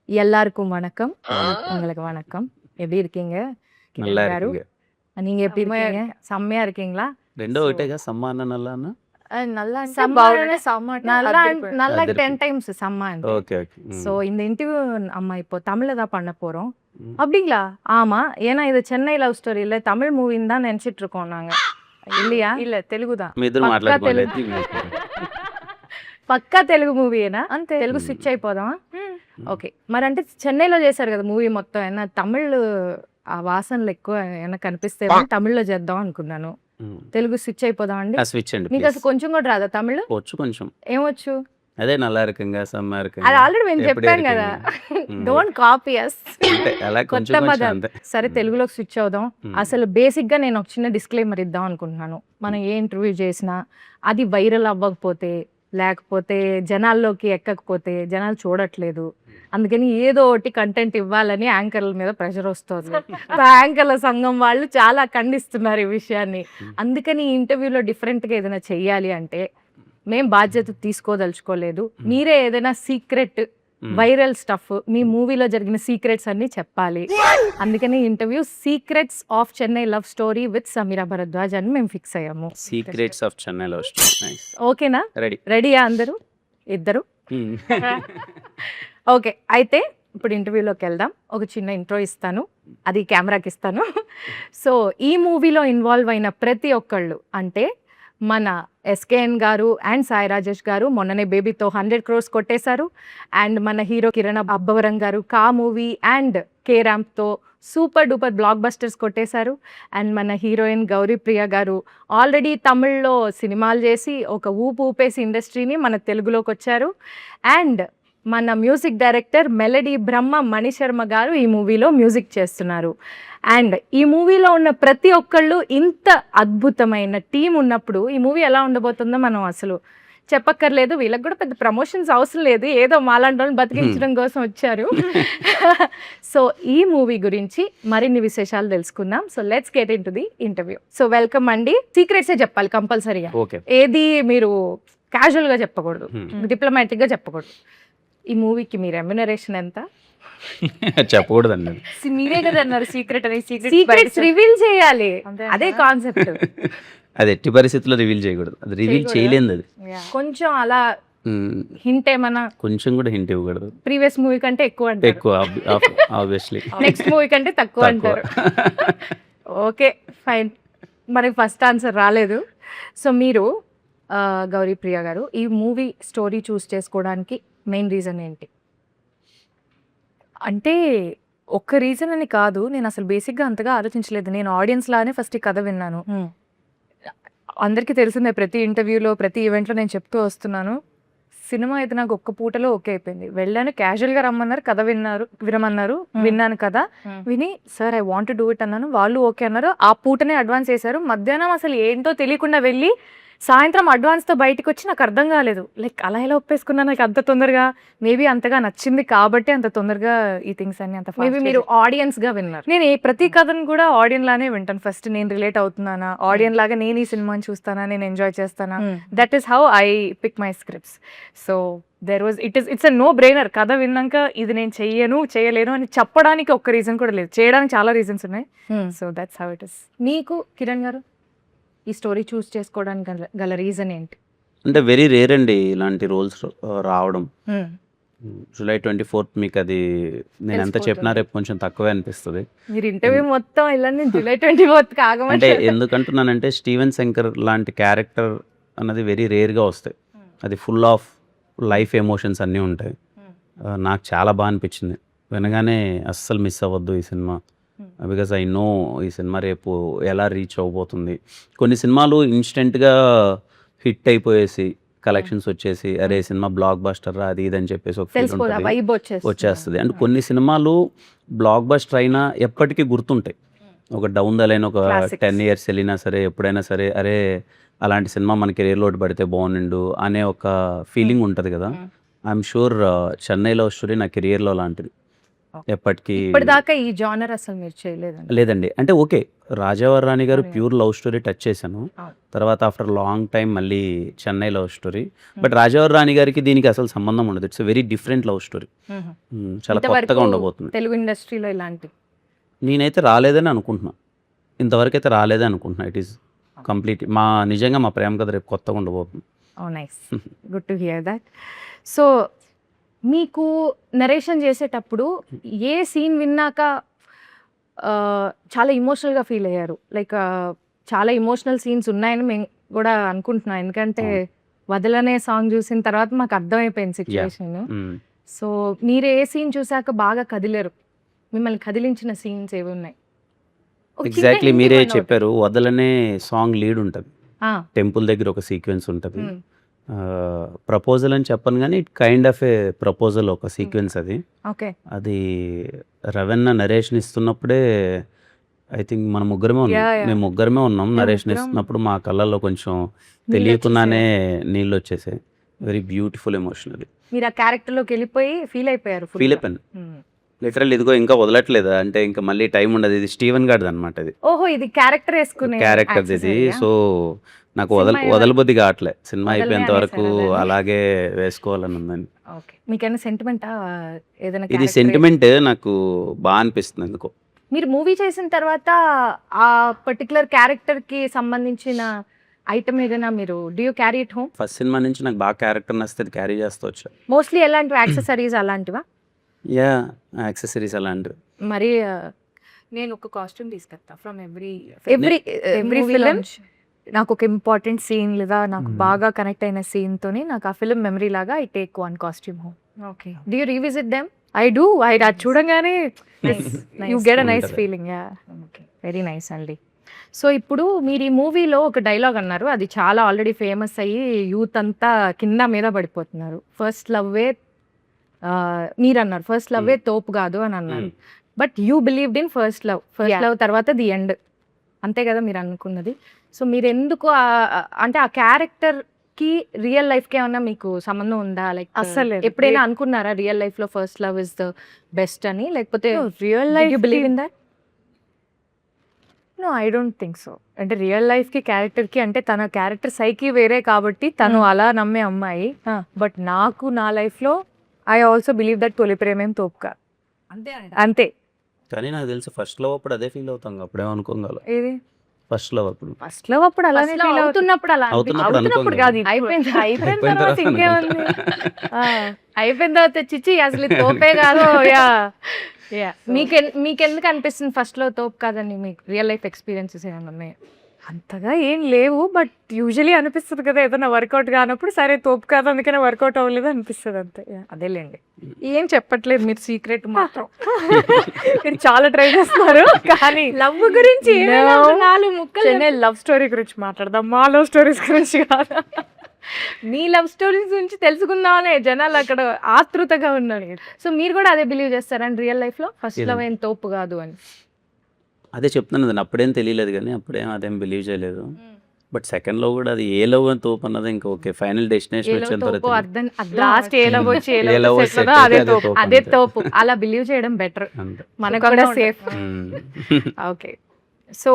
எல்லாருக்கும் வணக்கம். உங்களுக்கு வணக்கம். எப்படி இருக்கீங்க? கிரண் நல்லா గారు. இருக்குங்க. நீங்க எப்படி இருக்கீங்க? செம்மையா இருக்கீங்களா? రెండో సో ఒకటేగా సమ్మాన నల్లాన నల్ల అంటే సమ్మ బాగుంటే సమ్మ అంటే நல்லா అద్దరిపోయాడు. நல்லா అద్దరిపోయింది. 10 டைம்ஸ் செம்ம అంటే. ఓకే ఓకే ஸோ இந்த இன்டர்வியூ நம்ம இப்போ தமிழ்ல தான் பண்ண போறோம். ம். அப்படிங்களா? ஆமா. ஏன்னா இது சென்னை லவ் ஸ்டோரி இல்ல தமிழ் மூவின்னு தான் நினைச்சிட்டு இருக்கோம் நாங்க. இல்லையா? இல்ல తెలుగు தான் మీ ఇద్దరు పక్కా మాట్లాడుకోవాలి తెలుగు. అయితే మీరు. పక్కా తెలుగు మూవీయేనా? అంతే తెలుగు స్విచ్ అయిపోదామా? మ్మ్. ఓకే. మరంటే చెన్నైలో చేశారు కదా మూవీ మొత్తం. ఏమన్నా తమిళ్ ఆ వాసనలు ఎక్కువ ఏమన్నా కనిపిస్తేమో తమిళ్లో చేద్దాం అనుకున్నాను. ఉమ్. తెలుగు స్విచ్ అయిపోదాం అండి. ఆ స్విచ్ అండి మీకు ప్లీజ్. అసలు కొంచెం కూడా రాదా తమిళ్? వచ్చు కొంచెం. ఏమొచ్చు? అదే నల్లా இருக்குங்க సమ్మా అది இருக்குங்க ఆల్రెడీ మేము ఎప్పుడే చెప్పాం కదా. இருக்குங்க. డోంట్ కాపీ అస్. అంతే అలా కొంచెం కొత్త కొంచెం పదాలు. అంతే. సరే తెలుగులోకి స్విచ్ అవుదాం. అసలు బేసిక్ గా నేను ఒక చిన్న డిస్క్లైమర్ ఇద్దాం అనుకుంటున్నాను. మనం ఏ ఇంటర్వ్యూ చేసినా అది వైరల్ అవ్వకపోతే లేకపోతే జనాల్లోకి ఎక్కకపోతే జనాలు చూడట్లేదు. అందుకని ఏదో ఒకటి కంటెంట్ ఇవ్వాలని యాంకర్ల మీద ప్రెషర్ వస్తుంది. యాంకర్ల సంఘం వాళ్ళు చాలా ఖండిస్తున్నారు ఈ విషయాన్ని. అందుకని ఈ ఇంటర్వ్యూలో డిఫరెంట్గా ఏదైనా చెయ్యాలి అంటే మేం బాధ్యత తీసుకోదలుచుకోలేదు. మీరే ఏదైనా సీక్రెట్ వైరల్ స్టఫ్ మీ మూవీలో జరిగిన సీక్రెట్స్ అన్ని చెప్పాలి. అందుకని interview secrets of Chennai love story with Sameera Bharadwaj అని మేము ఫిక్స్ అయ్యాము. Secrets of Chennai love story. Nice. ఓకేనా? రెడీ. రెడీయా అందరూ? ఇద్దరు? ఓకే. అయితే ఇప్పుడు ఇంటర్వ్యూలోకి వెళ్దాం. ఒక చిన్న ఇంట్రో ఇస్తాను, అది కెమెరాకి ఇస్తాను. సో ఈ మూవీలో ఇన్వాల్వ్ అయిన ప్రతి ఒక్కళ్ళు అంటే మన ఎస్కేఎన్ గారు అండ్ సాయి రాజేష్ గారు మొన్ననే బేబీతో 100 crores కొట్టేశారు. అండ్ మన హీరో కిరణ్ అబ్బవరం గారు కా మూవీ అండ్ కే ర్యాంప్తో సూపర్ డూపర్ బ్లాక్ బస్టర్స్ కొట్టేశారు. అండ్ మన హీరోయిన్ గౌరీ ప్రియ గారు ఆల్రెడీ తమిళ్లో సినిమాలు చేసి ఒక ఊపు ఊపేసి ఇండస్ట్రీని మన తెలుగులోకి వచ్చారు. అండ్ మన music director melody Brahma Mani Sharma గారు ఈ మూవీలో మ్యూజిక్ చేస్తున్నారు. అండ్ ఈ మూవీలో ఉన్న ప్రతి ఒక్కళ్ళు ఇంత అద్భుతమైన టీం ఉన్నప్పుడు ఈ మూవీ ఎలా ఉండబోతుందో మనం అసలు చెప్పక్కర్లేదు. వీళ్ళకి కూడా పెద్ద ప్రమోషన్స్ అవసరం లేదు, ఏదో మాలాంటి వాళ్ళని బతికించడం కోసం వచ్చారు. సో ఈ మూవీ గురించి మరిన్ని విశేషాలు తెలుసుకుందాం. So let's get in to the interview. So welcome అండి. సీక్రెట్సే చెప్పాలి కంపల్సరీగా. ఓకే. ఏది మీరు క్యాజువల్గా చెప్పకూడదు, డిప్లొమాటిక్గా చెప్పకూడదు. ఈ మూవీకి మీ రెమ్యునరేషన్ ఎంత? చెప్పకూడదండి. మీరే కదా అన్నారు సీక్రెట్ అని. సీక్రెట్స్ రివీల్ చేయాలి, అంతే అదే అంటారా? కాన్సెప్ట్. అది ఎట్టి పరిస్థితుల్లో రివీల్ చేయకూడదు. అది రివీల్ చేయలేదు అది. కొంచెం అలా హింట్ ఏమన్నా కొంచెం కూడా హింట్ ఇవ్వకూడదు. ప్రీవియస్ మూవీ కంటే ఎక్కువ అంటారు, ఎక్కువ ఆబ్వియస్లీ. నెక్స్ట్ మూవీ కంటే తక్కువ అంటారు. Okay fine. మనకి ఫస్ట్ ఆన్సర్ రాలేదు. సో మీరు గౌరీ ప్రియ గారు ఈ మూవీ స్టోరీ చూస్ చేసుకోవడానికి మెయిన్ రీజన్ ఏంటి? అంటే ఒక్క రీజన్ అని కాదు, నేను అసలు బేసిక్గా అంతగా ఆలోచించలేదు. నేను ఆడియన్స్ లానే ఫస్ట్ ఈ కథ విన్నాను. అందరికీ తెలిసిందే, ప్రతి ఇంటర్వ్యూలో ప్రతి ఈవెంట్లో నేను చెప్తూ వస్తున్నాను, సినిమా అయితే నాకు ఒక్క పూటలో ఓకే అయిపోయింది. వెళ్ళాను, క్యాజువల్గా రమ్మన్నారు, కథ వినమన్నారు, విన్నాను కదా, విని sir I want do it అన్నాను. వాళ్ళు ఓకే అన్నారు. ఆ పూటనే అడ్వాన్స్ చేశారు. మధ్యాహ్నం అసలు ఏంటో తెలియకుండా వెళ్ళి సాయంత్రం అడ్వాన్స్తో బయటకు వచ్చి నాకు అర్థం కాలేదు, లైక్ అలా ఎలా ఒప్పేసుకున్నా నాకు అంత తొందరగా. మేబీ అంతగా నచ్చింది కాబట్టి అంత తొందరగా ఈ థింగ్స్ అన్ని అంత మేబీ మీరు ఆడియన్స్గా విన్నారు. నేను ప్రతి కథను కూడా ఆడియన్ లానే వింటాను. ఫస్ట్ నేను రిలేట్ అవుతున్నానా, ఆడియన్ లాగా నేను ఈ సినిమాని చూస్తానా, నేను ఎంజాయ్ చేస్తానా, that is how I pick my scripts. So it's a no brainer. కథ విన్నాక ఇది నేను చేయలేను అని చెప్పడానికి ఒక్క రీజన్ కూడా లేదు, చేయడానికి చాలా రీజన్స్ ఉన్నాయి. So that's how it is. నీకు కిరణ్ గారు ఈ స్టోరీ చూస్ చేసుకోవడానికి గల రీజన్ ఏంటి? అంటే వెరీ రేర్ అండి ఇలాంటి రోల్స్ రావడం. జూలై 24th మీకు అది నేను ఎంత చెప్పినా రేపు కొంచెం తక్కువే అనిపిస్తుంది. మీరు ఇంటర్వ్యూ మొత్తం ఇలా జూలై 24th అంటే ఆగమంటే ఎందుకంటున్నానంటే స్టీవెన్ శంకర్ లాంటి క్యారెక్టర్ అన్నది వెరీ రేర్గా వస్తాయి. అది ఫుల్ ఆఫ్ లైఫ్ ఎమోషన్స్ అన్నీ ఉంటాయి. నాకు చాలా బాగా అనిపించింది వినగానే. అస్సలు మిస్ అవ్వద్దు ఈ సినిమా, బికాజ్ ఐ నో ఈ సినిమా రేపు ఎలా రీచ్ అవ్వబోతుంది. కొన్ని సినిమాలు ఇన్స్టెంట్గా హిట్ అయిపోయేసి కలెక్షన్స్ వచ్చేసి అరే సినిమా బ్లాక్ బస్టర్ అది ఇది అని చెప్పేసి ఒక ఫీల్ ఉంటుంది, వచ్చేస్తుంది. అండ్ కొన్ని సినిమాలు బ్లాక్ బస్టర్ అయినా ఎప్పటికీ గుర్తుంటాయి. ఒక డౌన్ ద లైన్ ఒక 10 years వెళ్ళినా సరే ఎప్పుడైనా సరే అరే అలాంటి సినిమా మన కెరీర్లో పడితే బాగుండు అనే ఒక ఫీలింగ్ ఉంటుంది కదా. I'm sure Chennai love story నా కెరియర్లో లాంటిది. ఎప్పటికీ ఇప్పటిదాకా ఈ జానర్ అసలు మీరు చేయలేదండి. లేదండి. అంటే ఓకే. 'రాజావారి రాణి' గారు అవును. ప్యూర్ లవ్ స్టోరీ టచ్ చేశాను. అవును. తర్వాత ఆఫ్టర్ లాంగ్ టైమ్ మళ్ళీ 'చెన్నై లవ్ స్టోరీ.' బట్ 'రాజావారి రాణి' గారికి దీనికి అసలు సంబంధం ఉండదు. It's very different love story. చాలా ఇంతవరకు కొత్తగా ఉండబోతుంది. తెలుగు ఇండస్ట్రీలో ఇలాంటి నేనైతే రాలేదని అనుకుంటున్నా. ఇంతవరకైతే రాలేదని అనుకుంటున్నా. ఇట్ ఈస్ కంప్లీట్ నిజంగా మా ప్రేమ కథ రేపు కొత్తగా ఉండబోతుంది. Oh nice, good to hear that. So మీకు నరేషన్ చేసేటప్పుడు ఏ సీన్ విన్నాక చాలా ఇమోషనల్గా ఫీల్ అయ్యారు? లైక్ చాలా ఇమోషనల్ సీన్స్ ఉన్నాయని మేము కూడా అనుకుంటున్నాం, ఎందుకంటే వదలనే సాంగ్ చూసిన తర్వాత మాకు అర్థమైపోయింది సిచ్యువేషన్. సో మీరు ఏ సీన్ చూసాక బాగా కదిలేరు, మిమ్మల్ని కదిలించిన సీన్స్ ఏవి ఉన్నాయి? ఒక చిన్న ఎగ్జాక్ట్లీ hint మీరే ఇవ్వండి ఒకటి. చెప్పారు. వదలనే సాంగ్ లీడ్ ఉంటుంది. ఆ, టెంపుల్ దగ్గర ఒక సీక్వెన్స్ ఉంటుంది. మ్, ప్రపోజల్ అని చెప్పను కానీ it kind of A proposal ఒక సీక్వెన్స్ అది. ఓకే. అది రవెన్న నరేషన్ ఇస్తున్నప్పుడే ఐ థింక్ మన ముగ్గురమే ఉన్నాం. Yeah, yeah. మేము ముగ్గురమే ఉన్నాం. మేము నరేషన్ ముగ్గురం. ఇస్తున్నప్పుడు మా కళ్ళల్లో కొంచెం నీళ్ళు తెలియకుండానే నీళ్ళు వచ్చేసాయి. వెరీ బ్యూటిఫుల్ ఎమోషన్ అది. మీరు ఆ క్యారెక్టర్లోకి వెళ్ళిపోయి ఫీల్ అయిపోయారు full ఫీల్ గా. అయిపోయాను. మ్. లిటరల్ ఇదిగో ఇంకా వదలట్లేదు అంటే ఇంకా మళ్ళీ టైం ఉండదు. ఇది స్టీవెన్ గారిది అనమాట. ఇది ఓహో, ఇది క్యారెక్టర్ వేసుకునే క్యారెక్టర్ ఇది. accessory ఆ? సో నాకు సినిమా వదలబుద్ధి కావట్లే. సినిమా వదలనే అయిపోయేంత వరకు అనేసారా దాన్ని? అలాగే వేసుకోవాలని ఉందని. ఓకే. మీకేమైనా సెంటిమెంటా ఏదైనా ఇది character సెంటిమెంట్ నాకు బాగా అనిపిస్తుంది ఎందుకో. మీరు మూవీ చేసిన తర్వాత ఆ పర్టికులర్ క్యారెక్టర్ కి సంబంధించిన ఐటమ్ ఏదైనా మీరు do you carry it home? First cinema నుంచి నాకు బాగా క్యారెక్టర్ నచ్చితే క్యారీ చేస్తూ వచ్చా. మోస్ట్లీ ఎలాంటివి యాక్సెసరీస్ అలాంటివా? యా యాక్సెసరీస్ అలాంటివి. మరి నేను ఒక కాస్ట్యూమ్ తీసుకెళ్తా from every every every film. నాకు ఒక ఇంపార్టెంట్ సీన్ లేదా నాకు బాగా కనెక్ట్ అయిన సీన్ తోని నాకు ఆ ఫిలిం మెమరీ లాగా I take one costume home. Okay. Do you revisit them? I do. అది చూడంగానే యూ గెట్ అ నైస్ ఉంటది. Feeling. Yeah, okay, very nice అండి. సో ఇప్పుడు మీరు ఈ మూవీలో ఒక డైలాగ్ అన్నారు, అది చాలా ఆల్రెడీ ఫేమస్ అయ్యి యూత్ అంతా కింద మీద పడిపోతున్నారు. ఫస్ట్ లవ్వే మీరు అన్నారు ఫస్ట్ లవ్వే తోపు కాదు అని అన్నారు. But you believed in first love. First Yeah. Love తర్వాత ది ఎండ్, అంతే కదా మీరు అనుకున్నది? సో మీరు ఎందుకు అంటే ఆ క్యారెక్టర్ కి రియల్ లైఫ్ కి ఏమన్నా మీకు సంబంధం ఉందా? లైక్ అస్సలు లేదు. ఎప్పుడైనా అనుకున్నారా రియల్ లైఫ్ లో first love is the best అని? లేకపోతే real you life believe in that? No, I don't think so. అంటే రియల్ లైఫ్ కి క్యారెక్టర్ కి అంటే తన క్యారెక్టర్ సైకి వేరే కాబట్టి తను అలా నమ్మే అమ్మాయి. బట్ నాకు నా లైఫ్ లో ఐ ఆల్సో బిలీవ్ దట్ తొలి ప్రేమేం తోపుగా అంతే. కానీ నాకు తెలిసి ఫస్ట్ లవ్ అప్పుడు అదే ఫీల్ అవుతాం. అప్పుడేమో అనుకోగల ఏది ఫస్ట్ లవ్ అప్పుడు. ఫస్ట్ లవ్ అప్పుడు అలానే First love feel అవుతున్నప్పుడు అలా అవుతున్నప్పుడు అవుతున్నప్పుడు అనుకోం కాదు, కదా. అయిపోయింది. అయిపోయిన అయిపోయిన తర్వాత తర్వాత ఇంకేముంది. అయిపోయిన తర్వాత చిచ్చి అసలు ఇది తోపే కాదు. యా, మీకెందుకు అనిపిస్తుంది ఫస్ట్ లో తోపు కాదని? మీకు రియల్ లైఫ్ ఎక్స్పీరియన్సెస్ ఏమైనా ఉన్నాయి? అంతగా ఏం లేవు. బట్ యూజువలీ అనిపిస్తుంది కదా ఏదైనా వర్కౌట్ కానప్పుడు, సరే తోపు కాదు అందుకనే వర్కౌట్ అవ్వలేదు అనిపిస్తుంది అంతే. Yeah. అదేలేండి. ఏం చెప్పట్లేదు మీరు సీక్రెట్ మాత్రం. మీరు చాలా ట్రై చేస్తున్నారు కానీ లవ్ గురించి ఏమైనా ఒక నాలుగు ముక్కలు చెన్నై లవ్ స్టోరీ గురించి మాట్లాడదాం, మా లవ్ స్టోరీస్ గురించి కాదు. మీ లవ్ స్టోరీస్ గురించి తెలుసుకుందామనే జనాలు అక్కడ ఆతృతగా ఉన్నారు. సో మీరు కూడా అదే బిలీవ్ చేస్తారండి రియల్ లైఫ్ లో ఫస్ట్ లవ్ ఏం తోపు కాదు అని? అదే చెప్తున్నాను కదా, అప్పుడేం తెలియలేదు కానీ అప్పుడేం అదేం బిలీవ్ చేయలేదు. బట్ సెకండ్ లో కూడా అది ఏ లవ్ అని తోపు అన్నది ఇంకా ఓకే. ఫైనల్ డెస్టినేషన్ ఏలో వచ్చేంత తోపు వరకు అర్థం లాస్ట్ ఏలో వచ్చి ఏ ఏలో love వచ్చి set అదే అయితే అదే తోపు. తోపు. అదే తోపు. అలా బిలీవ్ చేయడం బెటర్, అంతే. మనకు కూడా సేఫ్. ఓకే. సో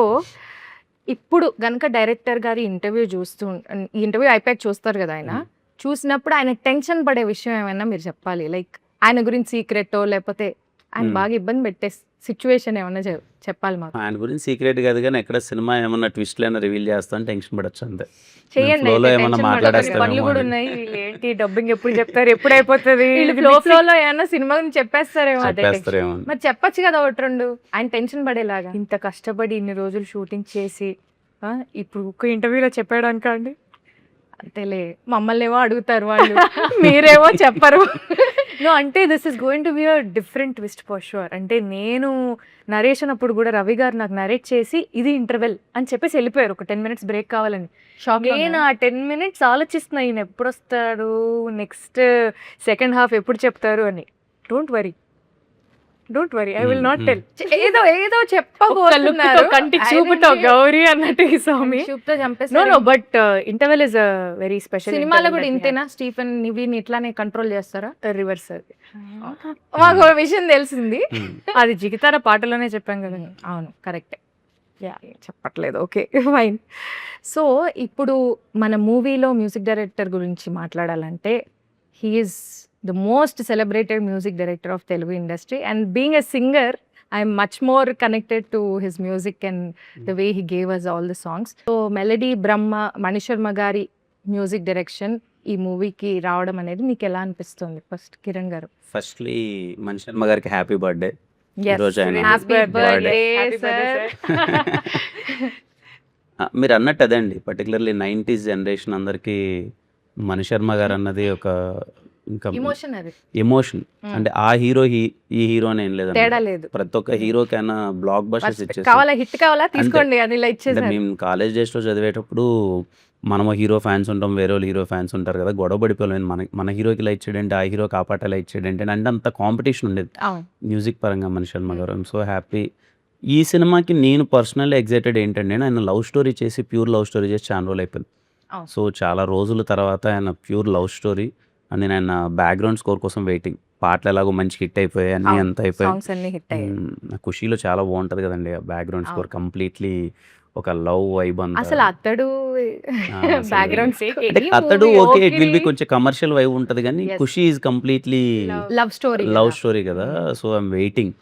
ఇప్పుడు గనక డైరెక్టర్ గారి ఇంటర్వ్యూ ఈ ఇంటర్వ్యూ అయిపోయాక చూస్తారు కదా ఆయన, చూసినప్పుడు ఆయన టెన్షన్ పడే విషయం ఏమైనా మీరు చెప్పాలి. లైక్ ఆయన గురించి సీక్రెటో లేకపోతే ఆయన బాగా ఇబ్బంది పెట్టే సిచ్యువేషన్ ఏమైనా చెప్పాలి మాకు. ఆయన గురించి సీక్రెట్ కాదు కానీ ఎక్కడ సినిమా ఏమన్నా ట్విస్ట్ అయినా రివీల్ చేస్తాను టెన్షన్ పడచ్చు అంతే. చేయండి Flow లో అయితే, ఏమన్నా tension మాట్లాడేస్తారేమో పనులు కూడా అని. ఉన్నాయి. వీళ్ళు ఏంటి డబ్బింగ్ ఎప్పుడు చెప్తారు, ఎప్పుడు అయిపోతుంది, ఫ్లో ఏమైనా సినిమా గురించి చెప్పేస్తారేమో. చెప్పేస్తారేమో అని. మరి చెప్పొచ్చు కదా ఒకటి రెండు, ఆయన టెన్షన్ పడేలాగా. ఇంత కష్టపడి ఇన్ని రోజులు షూటింగ్ చేసి ఇప్పుడు ఒక ఇంటర్వ్యూలో చెప్పాడానిక అండి? అంతేలే, మమ్మల్ని ఏమో అడుగుతారు వాళ్ళు, మీరేమో చెప్పరు. నో, అంటే this is going to be a different twist for sure. అంటే నేను నరేషన్ అప్పుడు కూడా రవి గారు నాకు నరేట్ చేసి ఇది ఇంటర్వెల్ అని చెప్పేసి వెళ్ళిపోయారు, ఒక 10 minutes బ్రేక్ కావాలని. నేను ఆ 10 minutes ఆలోచిస్తున్నా ఈయన ఎప్పుడు వస్తాడు, నెక్స్ట్ సెకండ్ హాఫ్ ఎప్పుడు చెప్తారు అని. Don't worry, don't worry, I will not tell. ఏదో ఏదో లుక్తో చెప్పబోతున్నారు కంటి చూపుతో గౌరీ అన్నట్టు ఈ స్వామి. చూపుతో నో చంపేస్తారు. No but interval is very special. సినిమాలో కూడా ఇంతేనా? స్టీఫెన్ నివిని ఇట్లానే కంట్రోల్ చేస్తారా? రివర్స్ అది. మాకు ఒక విషయం తెలిసింది. అది జిగితార పాటలోనే చెప్పాం కదా. అవును, కరెక్టే. చెప్పట్లేదు. Okay, fine. సో ఇప్పుడు మన మూవీలో మ్యూజిక్ డైరెక్టర్ గురించి మాట్లాడాలంటే he's the most celebrated music director of Telugu industry, and being a singer I'm much more connected to his music and the way he gave us all the songs. So melody Brahma Manisharma గారి music direction ఈ మూవీకి రావడం అనేది మీకు ఎలా అనిపిస్తుంది? First Kiran గారు. Firstly Mani Sharma గారికి హ్యాపీ బర్త్డే. Yes. ఈరోజు ఆయన Happy birthday, sir. మీరు అన్నట్టు అదే అండి, పర్టికులర్లీ 90s జనరేషన్ అందరికీ మణిశర్మ గారు అన్నది ఒక ఇంకా ఎమోషన్ అది, ఎమోషన్. అంటే ఆ హీరో ఈ హీరో అని ఏం తేడా లేదండి, లేదు. ప్రతి ఒక్క హీరోకైనా బ్లాక్ బస్టర్స్ ఇచ్చేసి. కావాలా హిట్ కావాలా తీసుకోండి అని ఇలా అంటే ఇచ్చేసారు. మేము కాలేజ్ డేస్లో చదివేటప్పుడు మనము హీరో ఫ్యాన్స్ ఉంటాం, వేరే వాళ్ళు హీరో ఫ్యాన్స్ ఉంటారు కదా, గొడవ పడిపోలేము. మన హీరోకి ఇలా ఇచ్చాడంటే ఆ హీరోకి ఆ పాట ఇలా ఇచ్చాడంటే అంటే అంత కాంపిటీషన్ ఉండేది అవును. మ్యూజిక్ పరంగా మణిశర్మ గారు. I'm so happy. ఈ సినిమాకి నేను పర్సనల్లీ ఎగ్జైటెడ్ ఏంటంటే, ఆయన లవ్ స్టోరీ చేసి ప్యూర్ లవ్ స్టోరీ చేసి చాలా రోజులు అయిపోయింది. అవును. సో చాలా రోజుల తర్వాత ఆయన ప్యూర్ లవ్ స్టోరీ అండ్ నేను ఆయన బ్యాక్గ్రౌండ్ స్కోర్ కోసం వెయిటింగ్. పాటలు ఎలాగో మంచి హిట్ అయిపోయాయి, అన్నీ అవును. అంత అయిపోయాయి. సాంగ్స్ అన్ని హిట్ అయ్యాయి. ఖుషీలో చాలా బాగుంటది కదండి ఆ బ్యాక్గ్రౌండ్ స్కోర్, అవును. కంప్లీట్లీ ఒక లవ్ వైబ్ అంతా. అసలు అతడు అసలు బ్యాక్గ్రౌండ్ అంటే అతడు ఓకే, ఇట్ విల్ బి కొంచెం కమర్షియల్ వైబ్ ఉంటది కానీ Yes. Kushi is completely love story. Love story కదా. సో ఐఎమ్ వెయిటింగ్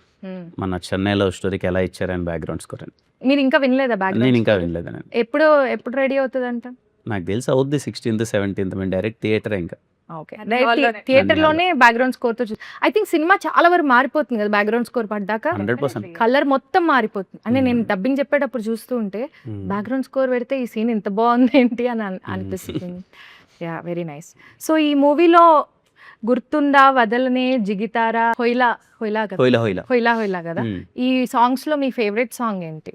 మన చెన్నై లవ్ స్టోరీకి ఎలా ఇచ్చారని బ్యాక్గ్రౌండ్ స్కోర్ అని. మీరు ఇంకా వినలేదా నేను బ్యాక్గ్రౌండ్? ఇంకా వినలేదండి. ఎప్పుడు రెడీ అవుతుందంట? నాకు తెలిసి అవుద్ది 16th 17th. మేము డైరెక్ట్ థియేటర్ ఇంకా. ఓకే, అన్ని హాల్లోనే. థియేటర్ లోనే బ్యాక్గ్రౌండ్ స్కోర్ తో ఐ థింక్ సినిమా చాలా వరకు మారిపోతుంది కదా బ్యాక్గ్రౌండ్ స్కోర్ పడ్డాక. 100%. కలర్ మొత్తం మారిపోతుంది. అంటే నేను Hmm. డబ్బింగ్ చెప్పేటప్పుడు చూస్తూ ఉంటే Hmm. బ్యాక్గ్రౌండ్ స్కోర్ పెడితే ఈ సీన్ ఇంత బాగుంది ఏంటి అని అనిపిస్తుంది. Yeah, very nice. సో ఈ మూవీలో గుర్తుందా, వదలనే, జిగితారా, హొయిలా హొయిలా కదా, హోయిలా హోయిలా. హొయిలా హొయిలా కదా, Hmm. ఈ సాంగ్స్ లో మీ ఫేవరెట్ సాంగ్ ఏంటి?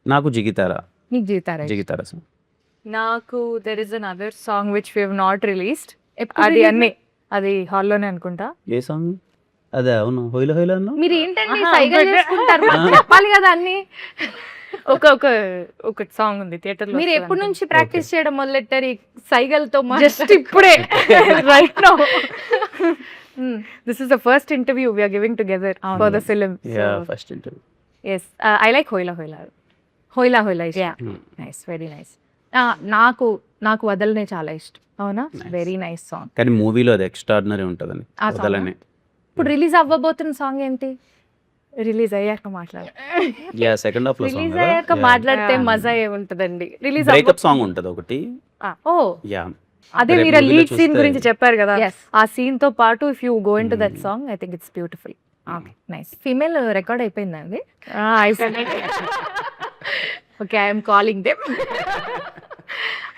నాకు జిగితారా. మీకు జిగితారా? జిగితారా సాంగ్. నాకు there is an other song which we have not released. ఎప్పుడు అది release? అన్ని అది హాల్లోనే అనుకుంటా. ఏ సాంగ్ అదే? అవును, హోయిలా హోయిలా అన్నా. మీరు ఏంటండి ఆహా, సైగలు ఒకటే. చేసుకుంటారు? మాకు చెప్పాలి కదా అన్ని. ఒక సాంగ్ ఉంది థియేటర్ లో. మీరు ఎప్పటి నుంచి ప్రాక్టీస్ చేయడం మొదలెట్టారు ఈ సైగలతో? జస్ట్ ఇప్పుడే right now. This is the first interview we are giving together for the film. Yeah, first interview. Yes, I like Hoila Hoila. హోయిలా హోయిలా ఇష్టం. Yeah. Nice, very nice. నాకు వదలనే చాలా ఇష్టం. అవునా? Very nice song. కానీ మూవీలో అది ఎక్స్ట్రాడినరీ ఉంటుందని ఆ song వదలనే. ఇప్పుడు రిలీజ్ అవ్వబోతున్న సాంగ్ ఏంటి? రిలీజ్ అయ్యాక మాట్లాడు. యా, సెకండ్ హాఫ్ లో సాంగ్ రిలీజ్ అయ్యాక మాట్లాడితే Yeah. మజా ఏముంటదండి. రిలీజ్ బ్రేకప్ సాంగ్ ఉంటది ఒకటి. ఓ యా, అదే రేపు మీరు movie లో లీడ్ సీన్ చూస్తే- గురించి చెప్పారు కదా, Yes. ఆ సీన్ తో పాటు if you go into that song I think it's beautiful. Okay, nice. Female record అయిపోయిందండి. Okay, I'm calling them.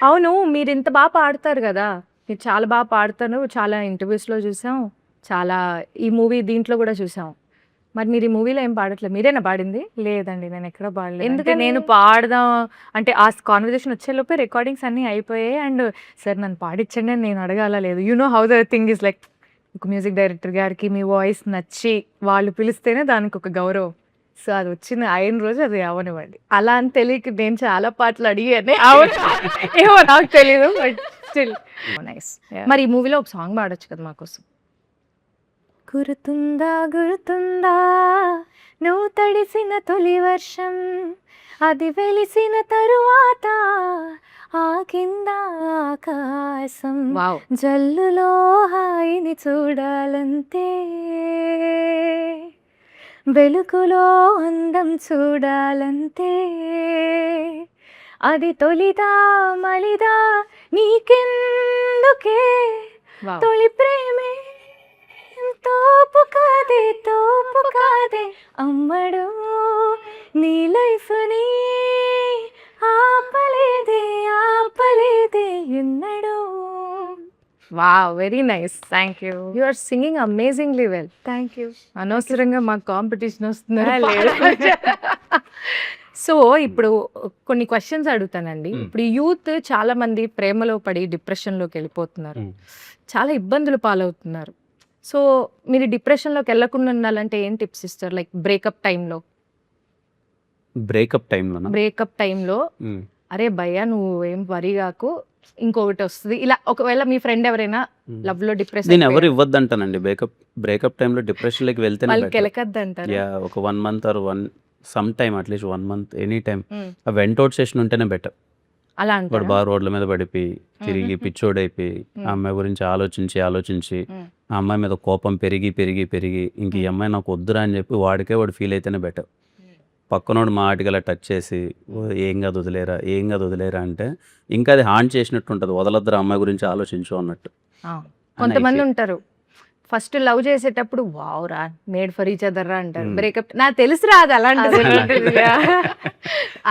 అవును, మీరు ఇంత బాగా పాడతారు కదా, మీరు చాలా బాగా పాడతారు. చాలా ఇంటర్వ్యూస్లో చూసాం, చాలా ఈ మూవీ దీంట్లో కూడా చూసాం. మరి మీరు ఈ మూవీలో ఏం పాడట్లేదు, మీరేనా పాడింది? లేదండి, నేను ఎక్కడ పాడలేదు. ఎందుకని? ఎందుకంటే నేను పాడదాం అంటే ఆ కాన్వర్జేషన్ వచ్చేలోపే రికార్డింగ్స్ అన్నీ అయిపోయాయి. అండ్ సార్ నన్ను పాడించండి అని నేను అడగాల లేదు. You know how the thing is like, ఒక మ్యూజిక్ డైరెక్టర్ గారికి మీ వాయిస్ నచ్చి వాళ్ళు పిలిస్తేనే దానికి ఒక గౌరవం. సో అది వచ్చిన అయిన రోజు అది అవనివ్వండి. అలా అని తెలియక నేను చాలా పాటలు అడిగానే. ఏమో నాకు తెలియదు, బట్ స్టిల్ నైస్. Yeah. మరి ఈ మూవీలో ఒక సాంగ్ పాడొచ్చు కదా మాకోసం. గుర్తుందా గుర్తుందా నువ్వు తడిసిన తొలి వర్షం, అది వెలిసిన తరువాత ఆకింద ఆకాశం, వావ్, జల్లులో హాయిని చూడాలంతే, వెలుగులో అందం చూడాలంతే, అది తొలిదా మలిదా నీకెందుకే, వావ్. తొలి ప్రేమే తోపు కాదే అమ్మడు, నీ లైఫ్ ని ఆపలేదే ఎన్నడు. Wow, very nice. Thank you. You are singing amazingly well. Thank you. అనవసరంగా మాకు కాంపిటీషన్ వస్తుంది. లేదు. సో ఇప్పుడు కొన్ని క్వశ్చన్స్ అడుగుతానండి. Hmm. ఇప్పుడు యూత్ చాలా మంది ప్రేమలో పడి డిప్రెషన్లోకి వెళ్ళిపోతున్నారు, చాలా ఇబ్బందులు పాలవుతున్నారు. సో మీరు డిప్రెషన్లోకి వెళ్ళకుండా ఉండాలంటే ఏం టిప్స్ ఇస్తారు? లైక్ బ్రేకప్ టైంలో బ్రేకప్ టైంలోనా? అరే భయ్యా నువ్వు ఏం వరి కాకు, ఇంకొకటి వస్తుంది ఇలా. ఒకవేళ మీ ఫ్రెండ్ ఎవరైనా లవ్ లో డిప్రెషన్ నేను ఎవరు ఇవ్వద్దంటానండి. బ్రేకప్ టైంలో డిప్రెషన్లోకి వెళ్తేనే వాళ్ళకి better. వెళ్ళకద్దంటారు. యా, ఒక 1 month or some time, at least 1 month, any time ఆ వెంటౌట్ సెషన్ ఉంటేనే బెటర్. అలా వాడు అంటారా? బాగా రోడ్ల మీద పడిపోయి తిరిగి పిచ్చోడైపోయి ఆ అమ్మాయి గురించి ఆలోచించి ఆ అమ్మాయి మీద కోపం పెరిగి ఇంక ఈ అమ్మాయి నాకు వద్దురా అని చెప్పి వాడు ఫీల్ అయితేనే బెటర్. పక్కనోడు మాటికి అలా టచ్ చేసి "ఓ, ఏం కాదు వదిలేరా అంటే ఇంకా అది హాంట్ చేసినట్టు ఉంటుంది. వదలొద్దురా అమ్మాయి గురించి ఆలోచించు అన్నట్టు. ఆ, కొంతమంది ఉంటారు ఫస్ట్ లవ్ చేసేటప్పుడు వావురా మేడ్ ఫర్ ఈచ్ అదర్ రా అంటారు. బ్రేకప్ నాకు తెలుసురా అది అలాంటిది.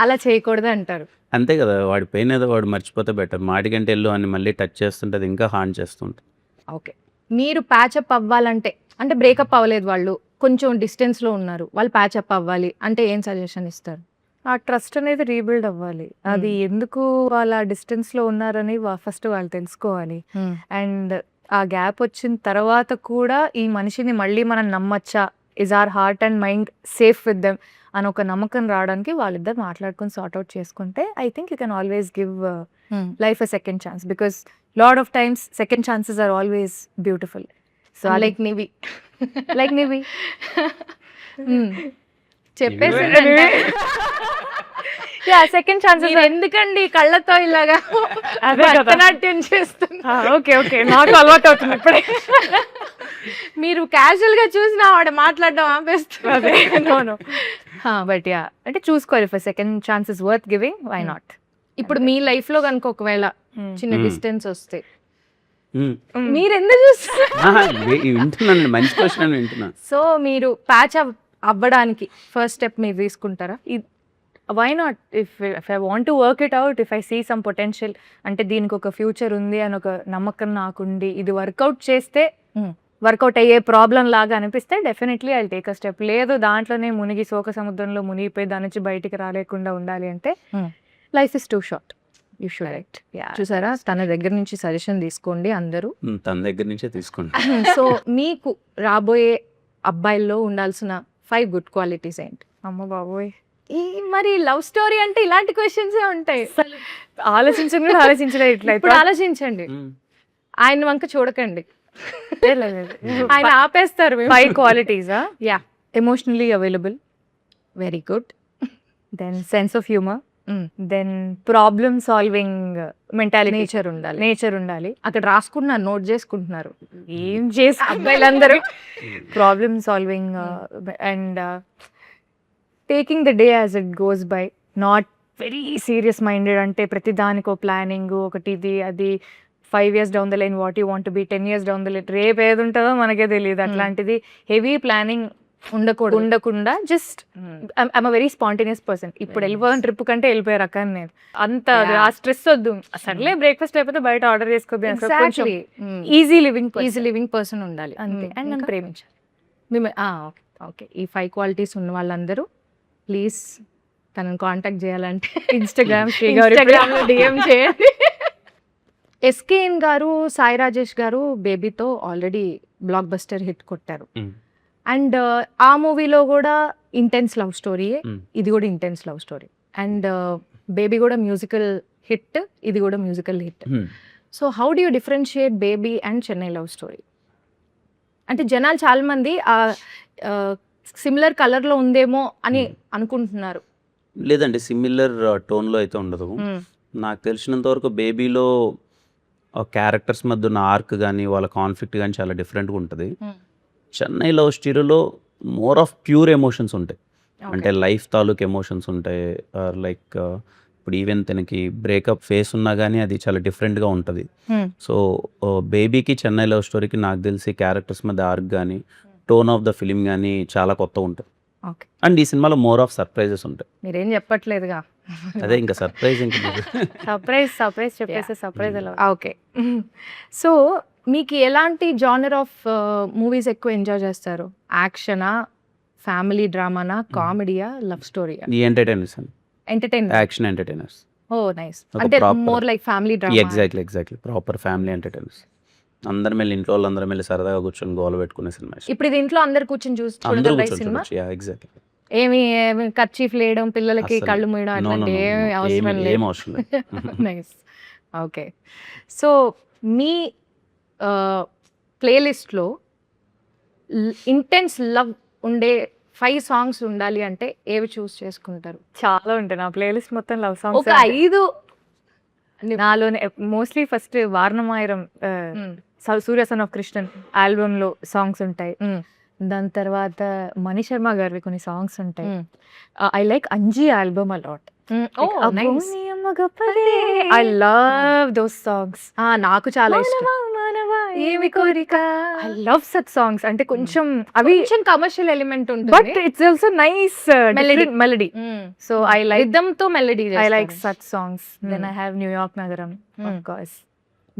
అలా చేయకూడదు అంటారు. అంతే కదా, వాడి పెయిన్ ఏదో వాడు మర్చిపోతే బెటర్. మాటికంటే వెళ్ళు అని మళ్ళీ టచ్ చేస్తుంటే అది ఇంకా హాంట్ చేస్తుంటుంది. ఓకే, మీరు ప్యాచప్ అవ్వాలంటే, అంటే బ్రేకప్ అవ్వలేదు వాళ్ళు, కొంచెం distance లో ఉన్నారు, వాళ్ళు ప్యాచప్ అవ్వాలి అంటే ఏం సజెషన్ ఇస్తారు? ఆ ట్రస్ట్ అనేది రీబిల్డ్ అవ్వాలి. అది ఎందుకు వాళ్ళ డిస్టెన్స్లో ఉన్నారని ఫస్ట్ వాళ్ళు తెలుసుకోవాలి. అండ్ ఆ గ్యాప్ వచ్చిన తర్వాత కూడా ఈ మనిషిని మళ్ళీ మనం నమ్మచ్చా, is our heart and mind safe with them అని ఒక నమ్మకం రావడానికి వాళ్ళిద్దరు మాట్లాడుకొని సార్ట్అవుట్ చేసుకుంటే I think you can always give life a second chance, because lot of times second chances are always beautiful. So like నీవి లైక్ నీవి చెప్పేసి సెకండ్ ఛాన్సెస్ ఎందుకండి కళ్ళతో ఇలాగా అదే కదా. భరతనాట్యం చేస్తున్నా? ఓకే నాకు అలవాటు అవుతుంది ఇప్పుడే. మీరు క్యాజువల్ గా చూసిన ఆవిడ మాట్లాడడం ఆపేస్తున్నారు. బట్ యా, అంటే చూసుకోవాలి. For second chance is worth giving, why not? ఇప్పుడు మీ లైఫ్ లో కనుక ఒకవేళ చిన్న Hmm. డిస్టెన్స్ వస్తే మ్మ్. మీరు ఎందుకు చూస్తారు? వింటున్నాను, మంచి క్వశ్చన్ వింటున్నా. సో మీరు ప్యాచ్ అవ్వడానికి ఫస్ట్ స్టెప్ మీరు తీసుకుంటారా? Why not? If I want to work it out, if I see some potential, అంటే దీనికి ఒక ఫ్యూచర్ ఉంది అని ఒక నమ్మకం నాకుండి ఇది వర్కౌట్ చేస్తే వర్కౌట్ అయ్యే ప్రాబ్లం లాగా అనిపిస్తే definitely I take a step. లేదు దాంట్లోనే మునిగి శోక సముద్రంలో మునిగిపోయి దాని నుంచి బయటికి రాలేకుండా ఉండాలి అంటే life is two short, you should act. చూసారా, తన దగ్గర నుంచి సజెషన్ తీసుకోండి అందరూ. తన దగ్గర నుంచే తీసుకోండి. సో మీకు రాబోయే అబ్బాయిల్లో ఉండాల్సిన 5 గుడ్ క్వాలిటీస్ ఏంటి? అమ్మ బాబోయ్, ఈ మరి లవ్ స్టోరీ అంటే ఇలాంటి క్వశ్చన్స్ ఉంటాయి. ఆలోచించలేదు ఇట్లా. ఇప్పుడు ఆలోచించండి, ఆయన వంక చూడకండి, ఆయన ఆపేస్తారు. 5 క్వాలిటీసా? Yeah, emotionally available, very good. Then sense of humour, then problem solving mentality, nature ఉండాలి. అక్కడ రాసుకున్నారు, నోట్ చేసుకుంటున్నారు. ఏం చేసి అబ్బాయిలందరూ problem solving and taking the day as it goes by, not very serious minded. అంటే ప్రతి దానికి ఒక ప్లానింగ్, ఒకటి ఇది అది, 5 years down the line what you want be, 10 years down the line రేపు ఏది ఉంటుందో మనకే తెలియదు. అట్లాంటిది హెవీ ప్లానింగ్ ఉండకుండా just I'm a very spontaneous person. ఇప్పుడు వెళ్ళిపోయిన ట్రిప్ కంటే వెళ్ళిపోయే రకాన్ని నేను. అంత ఆ స్ట్రెస్ వద్దు, సర్లే బ్రేక్ఫాస్ట్ అయిపోతే బయట ఆర్డర్ చేసుకోబోయే ఈజీ లివింగ్ పర్సన్ ఉండాలి అంతే. అండ్ నన్ను ప్రేమించాలి. ఓకే, ఈ 5 క్వాలిటీస్ ఉన్న వాళ్ళందరూ ప్లీజ్ తనని కాంటాక్ట్ చేయాలంటే ఇన్స్టాగ్రామ్ ఇన్స్టాగ్రామ్లో DM చేయండి. ఎస్కేఎన్ గారు, సాయి రాజేష్ గారు బేబీతో ఆల్రెడీ బ్లాక్ బస్టర్ హిట్ కొట్టారు. అండ్ ఆ మూవీలో కూడా ఇంటెన్స్ లవ్ స్టోరీ, ఇది కూడా intense love story. And baby కూడా మ్యూజికల్ హిట్, ఇది కూడా musical hit. So how do you differentiate baby and Chennai love story? అంటే జనాలు చాలా మంది సిమిలర్ కలర్లో ఉందేమో అని అనుకుంటున్నారు. లేదండి, సిమిలర్ టోన్లో అయితే ఉండదు. నాకు తెలిసినంత వరకు బేబీలో క్యారెక్టర్స్ మధ్య ఉన్న ఆర్క్ కానీ వాళ్ళ కాన్ఫ్లిక్ట్ కానీ చాలా డిఫరెంట్గా ఉంటుంది. చెన్నై లవ్ స్టోరీలో మోర్ ఆఫ్ ప్యూర్ ఎమోషన్స్ ఉంటాయి. అంటే లైఫ్ తాలూకు ఎమోషన్స్ ఉంటాయి. లైక్ ఇప్పుడు ఈవెన్ తనకి బ్రేకప్ ఫేస్ ఉన్నా కానీ అది చాలా డిఫరెంట్గా ఉంటుంది. సో బేబీకి చెన్నై లవ్ స్టోరీకి నాకు తెలిసి క్యారెక్టర్స్ మధ్య ఆర్క్ కానీ టోన్ ఆఫ్ ద ఫిలిం కానీ చాలా కొత్త ఉంటుంది. అండ్ ఈ సినిమాలో మోర్ ఆఫ్ సర్ప్రైజెస్ ఉంటాయి. మీరేం చెప్పట్లేదుగా, అదే ఇంకా సర్ప్రైజ్. ఇంకా సర్ప్రైజ్ చెప్పేసి సర్ప్రైజ్ అలా. ఓకే, సో మీకు ఎలాంటి జానర్ ఆఫ్ మూవీస్ ఎక్కువ ఎంజాయ్ చేస్తారు? యాక్షనా, ఫ్యామిలీ డ్రామానా, కామెడీయా, లవ్ స్టోరీయా? ఈ ఎంటర్టైనర్స్ అండి, ఎంటర్టైన్మెంట్, యాక్షన్ ఎంటర్టైనర్స్. ఓ నైస్. అంటే more like family drama. Exactly proper family entertainers. అందరం వెళ్ళి ఇంట్లో వాళ్ళందరం వెళ్ళి సరదాగా కూర్చొని గోల పెట్టుకునే సినిమా ఇష్టం. ఇప్పుడు ఇది ఇంట్లో అందరు కూర్చొని అందరూ చూడగలరా ఈ కూర్చొని సినిమా? చూడొచ్చు. ఎగ్జాక్ట్లీ. ఏమి కర్చీఫ్ లేయడం, పిల్లలకి అసలు కళ్ళు మూయడం అట్లాంటి ఏమి అవసరం ఏం లేదు. అవసరం లేదు. నైస్. ఓకే. సో మీ ప్లేలిస్ట్లో ఇంటెన్స్ లవ్ ఉండే 5 సాంగ్స్ ఉండాలి అంటే ఏవి చూస్ చేసుకుంటారు? చాలా ఉంటాయి నా ప్లేలిస్ట్ మొత్తం లవ్ సాంగ్స్. ఒక 5 నాలోనే mostly first Vaaranamaayiram Surya son of Krishnan album లో సాంగ్స్ ఉంటాయి. దాని తర్వాత మణి శర్మ గారివి కొన్ని సాంగ్స్ ఉంటాయి. I like Anji album a lot. I love those songs. నాకు చాలా ఇష్టం. ఏమి కోరిక, ఐ లవ్ సచ్ సాంగ్స్. అంటే కొంచెం అవి కొంచెం కమర్షియల్ ఎలిమెంట్ బట్ ఉంటుంది. It's also nice melody. So I like rhythm తో melody. I like such songs. Then I have New York Nagaram, of course.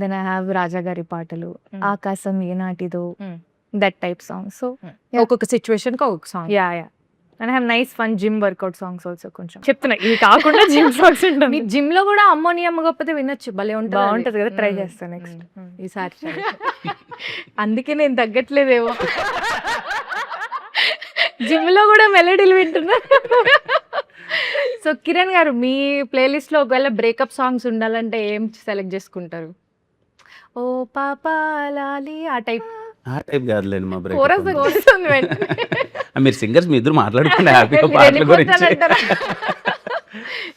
Then I have Raja Gari Paatalu, Akasam Yenatido, that type songs. So ఒక్కొక్క situation కి ఒక్కొక్క song. yeah. And I have nice fun gym workout songs also. కొంచెం చెప్తున్నా ఇవి కాకుండా gym songs మీ ఉంటుంది. Gym లో కూడా అమ్మోనియమ్మ గొప్పతే వినొచ్చు, భలే ఉంటుంది. బాగుంటది కదా, ట్రై చేస్తాను నెక్స్ట్. ఈసారి try చేస్తా. అందుకే నేను తగ్గట్లేదేమో. జిమ్ లో కూడా మెలడీలు వింటున్నా. సో కిరణ్ గారు, మీ ప్లేలిస్ట్ లో ఒకవేళ బ్రేకప్ సాంగ్స్ ఉండాలంటే ఏం సెలెక్ట్ చేసుకుంటారు? ఓ పాపా లాలి ఆ టైప్. ఆ టైప్ కాదులేండి మా బ్రేక్. కోరస్ వస్తుంది వెంటనే. మీరు సింగర్స్ మీ ఇద్దరు మాట్లాడుకుంటే హ్యాపీగా పాటల గురించి. వెళ్ళిపోతానంటారా?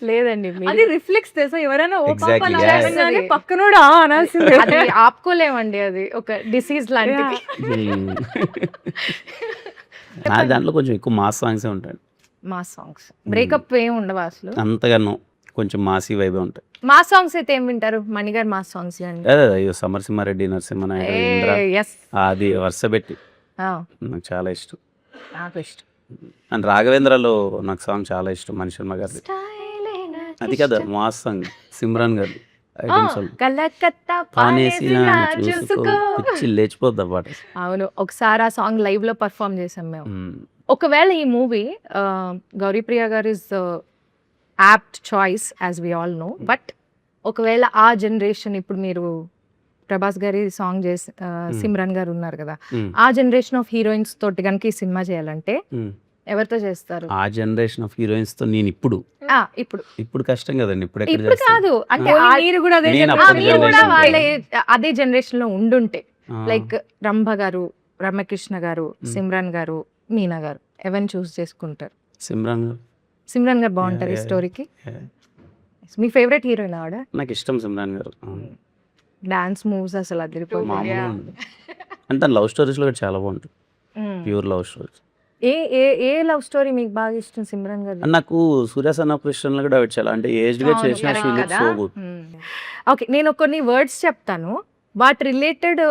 లేదండి, అది రిఫ్లెక్స్ తెలుసా, ఎవరైనా ఓ పాప Exactly, అలా yeah. అనగానే పక్కనోడు ఆ అనాల్సిందే. అది ఆపుకోలేమండి, అది ఒక డిసీజ్ లాంటిది. నా దాంట్లో కొంచెం ఎక్కువ మాస్ సాంగ్సే ఉంటాయి. మా సాంగ్స్ బ్రేకప్ ఏం ఉండవు అసలు. అంతగానో కొంచెం మాసీ వైబే ఉంటాయి. మా సాంగ్స్ అయితే ఏం వింటారు? మణిగారు మా సాంగ్స్ అండి. అదే అయ్యో సమరసింహారెడ్డి, నరసింహనాయుడు, ఇంద్ర, ఎస్, అది వరుస పెట్టి నాకు చాలా ఇష్టం. నాకు ఇష్టం. అండ్ రాఘవేంద్రలో నాకు సాంగ్ చాలా ఇష్టం, మణి శర్మ గారిది. అది కదా మాస్ సాంగ్, సిమ్రాన్ గారి ఐటమ్ సాంగ్. కలకత్తా పానేసి పానేసి చూసుకో, పిచ్చి లేచిపోద్ది ఆ పాట. అవును, ఒకసారి ఆ సాంగ్ లైవ్ లో పర్ఫామ్ చేసాం మేము. ఒకవేళ ఈ movie Gouripriya garu is apt choice as we all know, but ఒకవేళ ఆ జనరేషన్, ఇప్పుడు మీరు ప్రభాస్ గారి సాంగ్ చేసి సిమ్రన్ గారు ఉన్నారు కదా, ఆ జనరేషన్ ఆఫ్ హీరోయిన్స్ తోటి కనుక ఈ సినిమా చేయాలంటే ఎవరితో చేస్తారు? ఆ జనరేషన్ ఆఫ్ హీరోయిన్స్ తో నేను ఇప్పుడు కష్టం కదండి. ఇప్పుడు ఎక్కడ ఇప్పుడు చేస్తాను? కాదు అంటే మీరు కూడా అదే నేను generation. అప్పుడు మీరు కూడా generation వాళ్ళ అదే జనరేషన్ లో ఉండుంటే, ఆ, లైక్ రంభ గారు, రమ్యకృష్ణ గారు, సిమ్రన్ గారు, మీనా గారు, ఎవరిని చూస్ చేసుకుంటారు? సిమ్రాన్ గారు. సిమ్రన్ గారు బాగుంటారు ఈ Yeah, స్టోరీకి. Yeah. మీ ఫేవరెట్ హీరోయిన్ ఆవిడ. నాకు ఇష్టం సిమ్రాన్ గారు. డాన్స్ మూవ్స్ అసలు అదిరిపోతుంది. మామూలుగా ఉండదు. అంటే లవ్ స్టోరీస్ లో కూడా చాలా బాగుంటుంది, ప్యూర్ లవ్ స్టోరీస్. ఏ ఏ ఏ లవ్ స్టోరీ మీకు బాగా ఇష్టం సిమ్రన్ గారు? అండ్ నాకు సూర్య సన్ ఆఫ్ కృష్ణ కూడా చాలా అంటే ఏజ్డ్ గా చేసిన she looks so good. Okay, నేను కొన్ని వర్డ్స్ చెప్తాను, వాటి రిలేటెడ్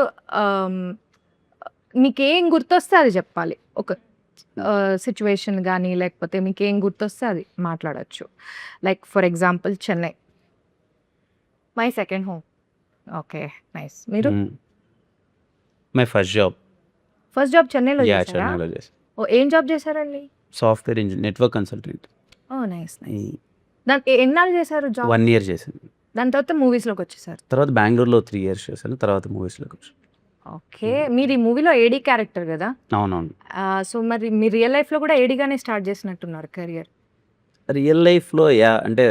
మీకేం గుర్తొస్తే అది చెప్పాలి. ఒక సిచ్యువేషన్ కానీ లేకపోతే మీకు ఏం గుర్తొస్తే అది మాట్లాడచ్చు. Like for example Chennai, my second home. Okay, nice. మీరు my first job. First job చెన్నైలో యా, చేశారా? చెన్నైలో చేసి ఓ, ఏం జాబ్ చేశారండి? Software engineer, network consultant. Oh nice nice. దాని ఎన్నాళ్ళు చేశారు జాబ్? 1 year చేశాను. దాని తర్వాత మూవీస్లోకి వచ్చేసారు. తర్వాత బెంగళూరులో 3 years చేశాను, తర్వాత మూవీస్లోకి వచ్చాను. ఓకే, మీరు ఈ మూవీలో ఏడీ క్యారెక్టర్ కదా, అవునవును. సో మరి మీ రియల్ లైఫ్లో కూడా ఏడీగానే స్టార్ట్ చేసినట్టున్నారు కెరియర్. రియల్ లైఫ్లో అంటే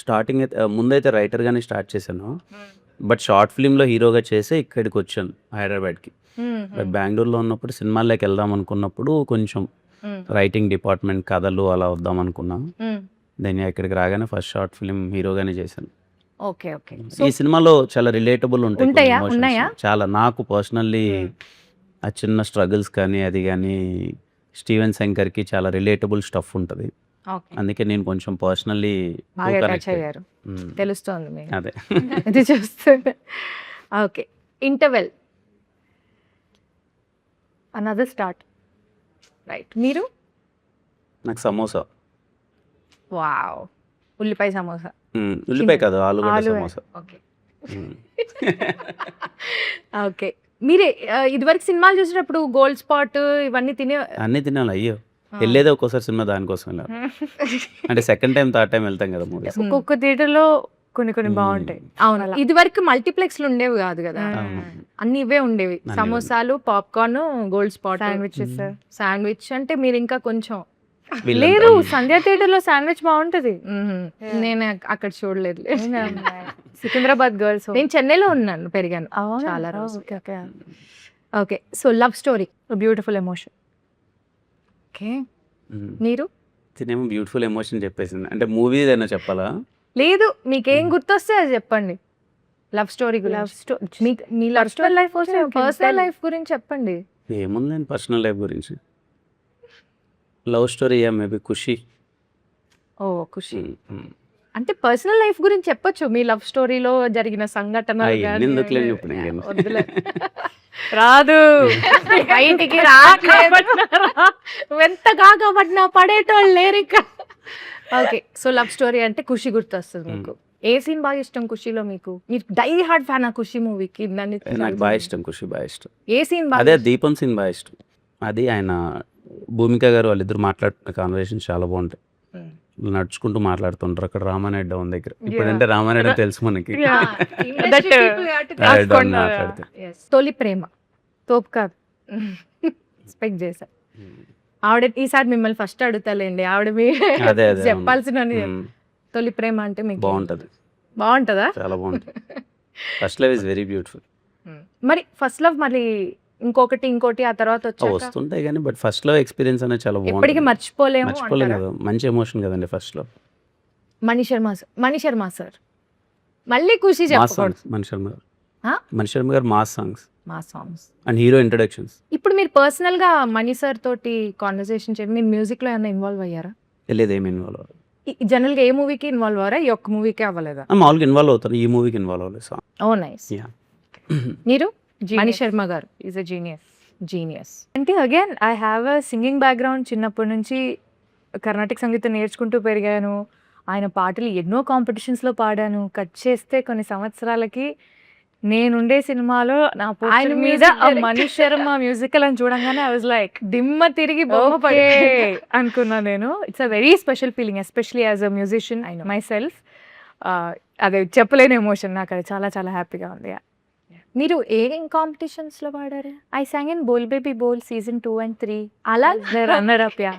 స్టార్టింగ్ అయితే ముందైతే రైటర్గానే స్టార్ట్ చేశాను, బట్ షార్ట్ ఫిల్మ్లో హీరోగా చేసి ఇక్కడికి వచ్చాను హైదరాబాద్కి. బట్ బెంగళూరులో ఉన్నప్పుడు సినిమాల్లోకి వెళ్దాం అనుకున్నప్పుడు కొంచెం రైటింగ్ డిపార్ట్మెంట్, కథలు అలా వద్దాం అనుకున్నాను. దెన్ ఇక్కడికి రాగానే ఫస్ట్ షార్ట్ ఫిల్మ్ హీరోగానే చేశాను. Okay okay. ఈ సినిమాలో చాలా రిలేటబుల్ ఉంటాయి కొన్ని ఉంటాయా? emotions. ఉన్నాయా? చాలా నాకు పర్సనల్లీ ఆ చిన్న స్ట్రగుల్స్ కానీ అది కానీ స్టీవెన్ శంకర్కి చాలా రిలేటబుల్ స్టఫ్ ఉంటుంది. ఓకే, అందుకే నేను కొంచెం పర్సనల్లీ బాగా అటాచ్ అయ్యారు, తెలుస్తోంది మీకు. అదే. ఇది చూస్తుంటే. Okay, interval, another start, right. మీరు? నాకు సమోసా. వావ్, ఉల్లిపాయ సమోసా. ఉల్లిపాయ కాదు, ఆలుగడ్డ ఆలు. సమోసా. Okay okay. మీరే ఇదివరకు సినిమాలు చూసినప్పుడు గోల్డ్ స్పాట్ ఇవన్నీ తినే అన్నీ తినాలి. అయ్యో, వెళ్ళేదే ఒక్కోసారి సినిమా దానికోసం వెళ్ళాలి. అంటే సెకండ్ టైం థర్డ్ టైం వెళ్తాం కదా మూవీస్. ఒక్కొక్క థియేటర్లో కొన్ని బాగుంటాయి. అవును, అలా. ఇది వరకు మల్టీప్లెక్స్లు ఉండేవి కాదు కదా, అవును. అన్ని ఇవే ఉండేవి. అన్ని సమోసాలు, popcorn, gold spot, sandwiches. Sandwich. అంటే మీరు ఇంకా కొంచెం వీళ్ళంతా లేదు, సంధ్యా థియేటర్ లో శాండ్విచ్ బాగుంటది. నేను అక్కడ చూడలేదు. సికింద్రాబాద్ గర్ల్స్. నేను చెన్నైలో ఉన్నాను, పెరిగాను చాలా రోజులు. Okay, so love story, beautiful emotion. Okay. మీరు తినేమో బ్యూటిఫుల్ ఎమోషన్ చెప్పేసింది. అంటే మూవీ ఏదైనా చెప్పాలా? లేదు, మీకేం గుర్తొస్తే అది చెప్పండి. లవ్ స్టోరీ లవ్ గురించి, స్టోరీ, మీ love story life personal life గురించి చెప్పండి. ఏముందండి పర్సనల్ లైఫ్ గురించి. Love story maybe Kushi. Oh Kushi. అంటే పర్సనల్ లైఫ్ గురించి చెప్పొచ్చు, మీ లవ్ స్టోరీలో జరిగిన సంఘటనలు అవన్నీ గానీ. ఎందుకులేండి ఇప్పుడు ఇంకేం. వద్దులే. రాదు. బయటికి రాట్లేదు. ఎంత కాకపడినా పడేటోళ్ళు లేరు ఇక్కడ. ఓకే, సో లవ్ స్టోరీ అంటే ఖుషి గుర్తొస్తుంది మీకు. ఏ సీన్ బాగా ఇష్టం ఖుషిలో మీకు? మీరు డై హార్డ్ ఫ్యాన్ ఆ ఖుషి మూవీకి? నాకు బాగా ఇష్టం ఖుషి, బాగా ఇష్టం. ఏ సీన్ బాగా అదే దీపం సీన్ బాగా ఇష్టం. అది ఆయన భూమిక గారు వాళ్ళిద్దరు మాట్లాడుతున్న కాన్వర్సేషన్ చాలా బాగుంటాయి. నడుచుకుంటూ మాట్లాడుతుంటారు అక్కడ రామానాయుడు ఉంది దగ్గర. ఇప్పుడంటే రామానాయుడు తెలుసు మనకి. మాట్లాడుతారు. తొలి ప్రేమ తోపు కాదు. ఎక్స్పెక్ట్ చేశా. ఆవిడ ఈసారి మిమ్మల్ని ఫస్ట్ అడుగుతాలేండి, ఆవిడ మీ అదే అదే చెప్పాల్సిన తొలి ప్రేమ అంటే మీకు బాగుంటది, బాగుంటుందా? చాలా బాగుంటుంది. First love is very beautiful. మరి ఫస్ట్ లవ్ మళ్ళీ ఇంకోటి ఆ తర్వాత వచ్చాక వస్తుంటాయి కానీ బట్ ఫస్ట్ లవ్ ఎక్స్పీరియన్స్ అనేది చాలా ఎప్పటికీ బాగుంటుంది. మర్చిపోలేము మర్చిపోలేం అంటారా? కదా, మంచి ఎమోషన్ కదండి first love. Mani Sharma sir మళ్ళీ ఖుషి మాస్ చెప్పకూడదు. సాంగ్స్ మణి శర్మ గారు. ఆ? మణి శర్మ గారు మాస్ సాంగ్స్ మా సాంగ్స్. And hero introductions. ఇప్పుడు మీరు పర్సనల్ గా మణి సార్ తోటి కాన్వర్సేషన్ చేయండి, మీరు మ్యూజిక్ లో ఏమైనా ఇన్వాల్వ్ అయ్యారా? తెలియదు ఏమి ఇన్వాల్వ్ అవ్వాలి. జనరల్ గా ఏ మూవీకి ఇన్వాల్వ్ అవ్వరా? ఈ ఒక్క మూవీకే అవ్వలేదా? మామూలుగా ఇన్వాల్వ్ అవుతాను, ఈ మూవీకి ఇన్వాల్వ్ అవ్వలేదు సాంగ్. ఓ నైస్. Yeah. మీరు మణి శర్మ గారు ఈజ్ అ జీనియస్. జీనియస్. అంటే again I have a singing background. చిన్నప్పటి నుంచి కర్ణాటక సంగీతం నేర్చుకుంటూ పెరిగాను. ఆయన పాటలు ఎన్నో కాంపిటీషన్స్లో పాడాను. కట్ చేస్తే కొన్ని సంవత్సరాలకి నేనుండే సినిమాలో నా ఆయన ఆయన మీద music ఆ director. మణి శర్మ మ్యూజికల్ అని చూడంగానే ఐ వాజ్ లైక్ దిమ్మ తిరిగి బొమ్మ ఓకే అనుకున్నా నేను. It's a very special feeling, especially as a musician I know. My self. అదే చెప్పలేని ఎమోషన్, నాకు అది చాలా చాలా హ్యాపీగా ఉంది. మీరు ఏం కాంపిటీషన్స్ లో పాడారు? I sang in Bol baby Bol season 2 and 3. అలా runner up. Yeah.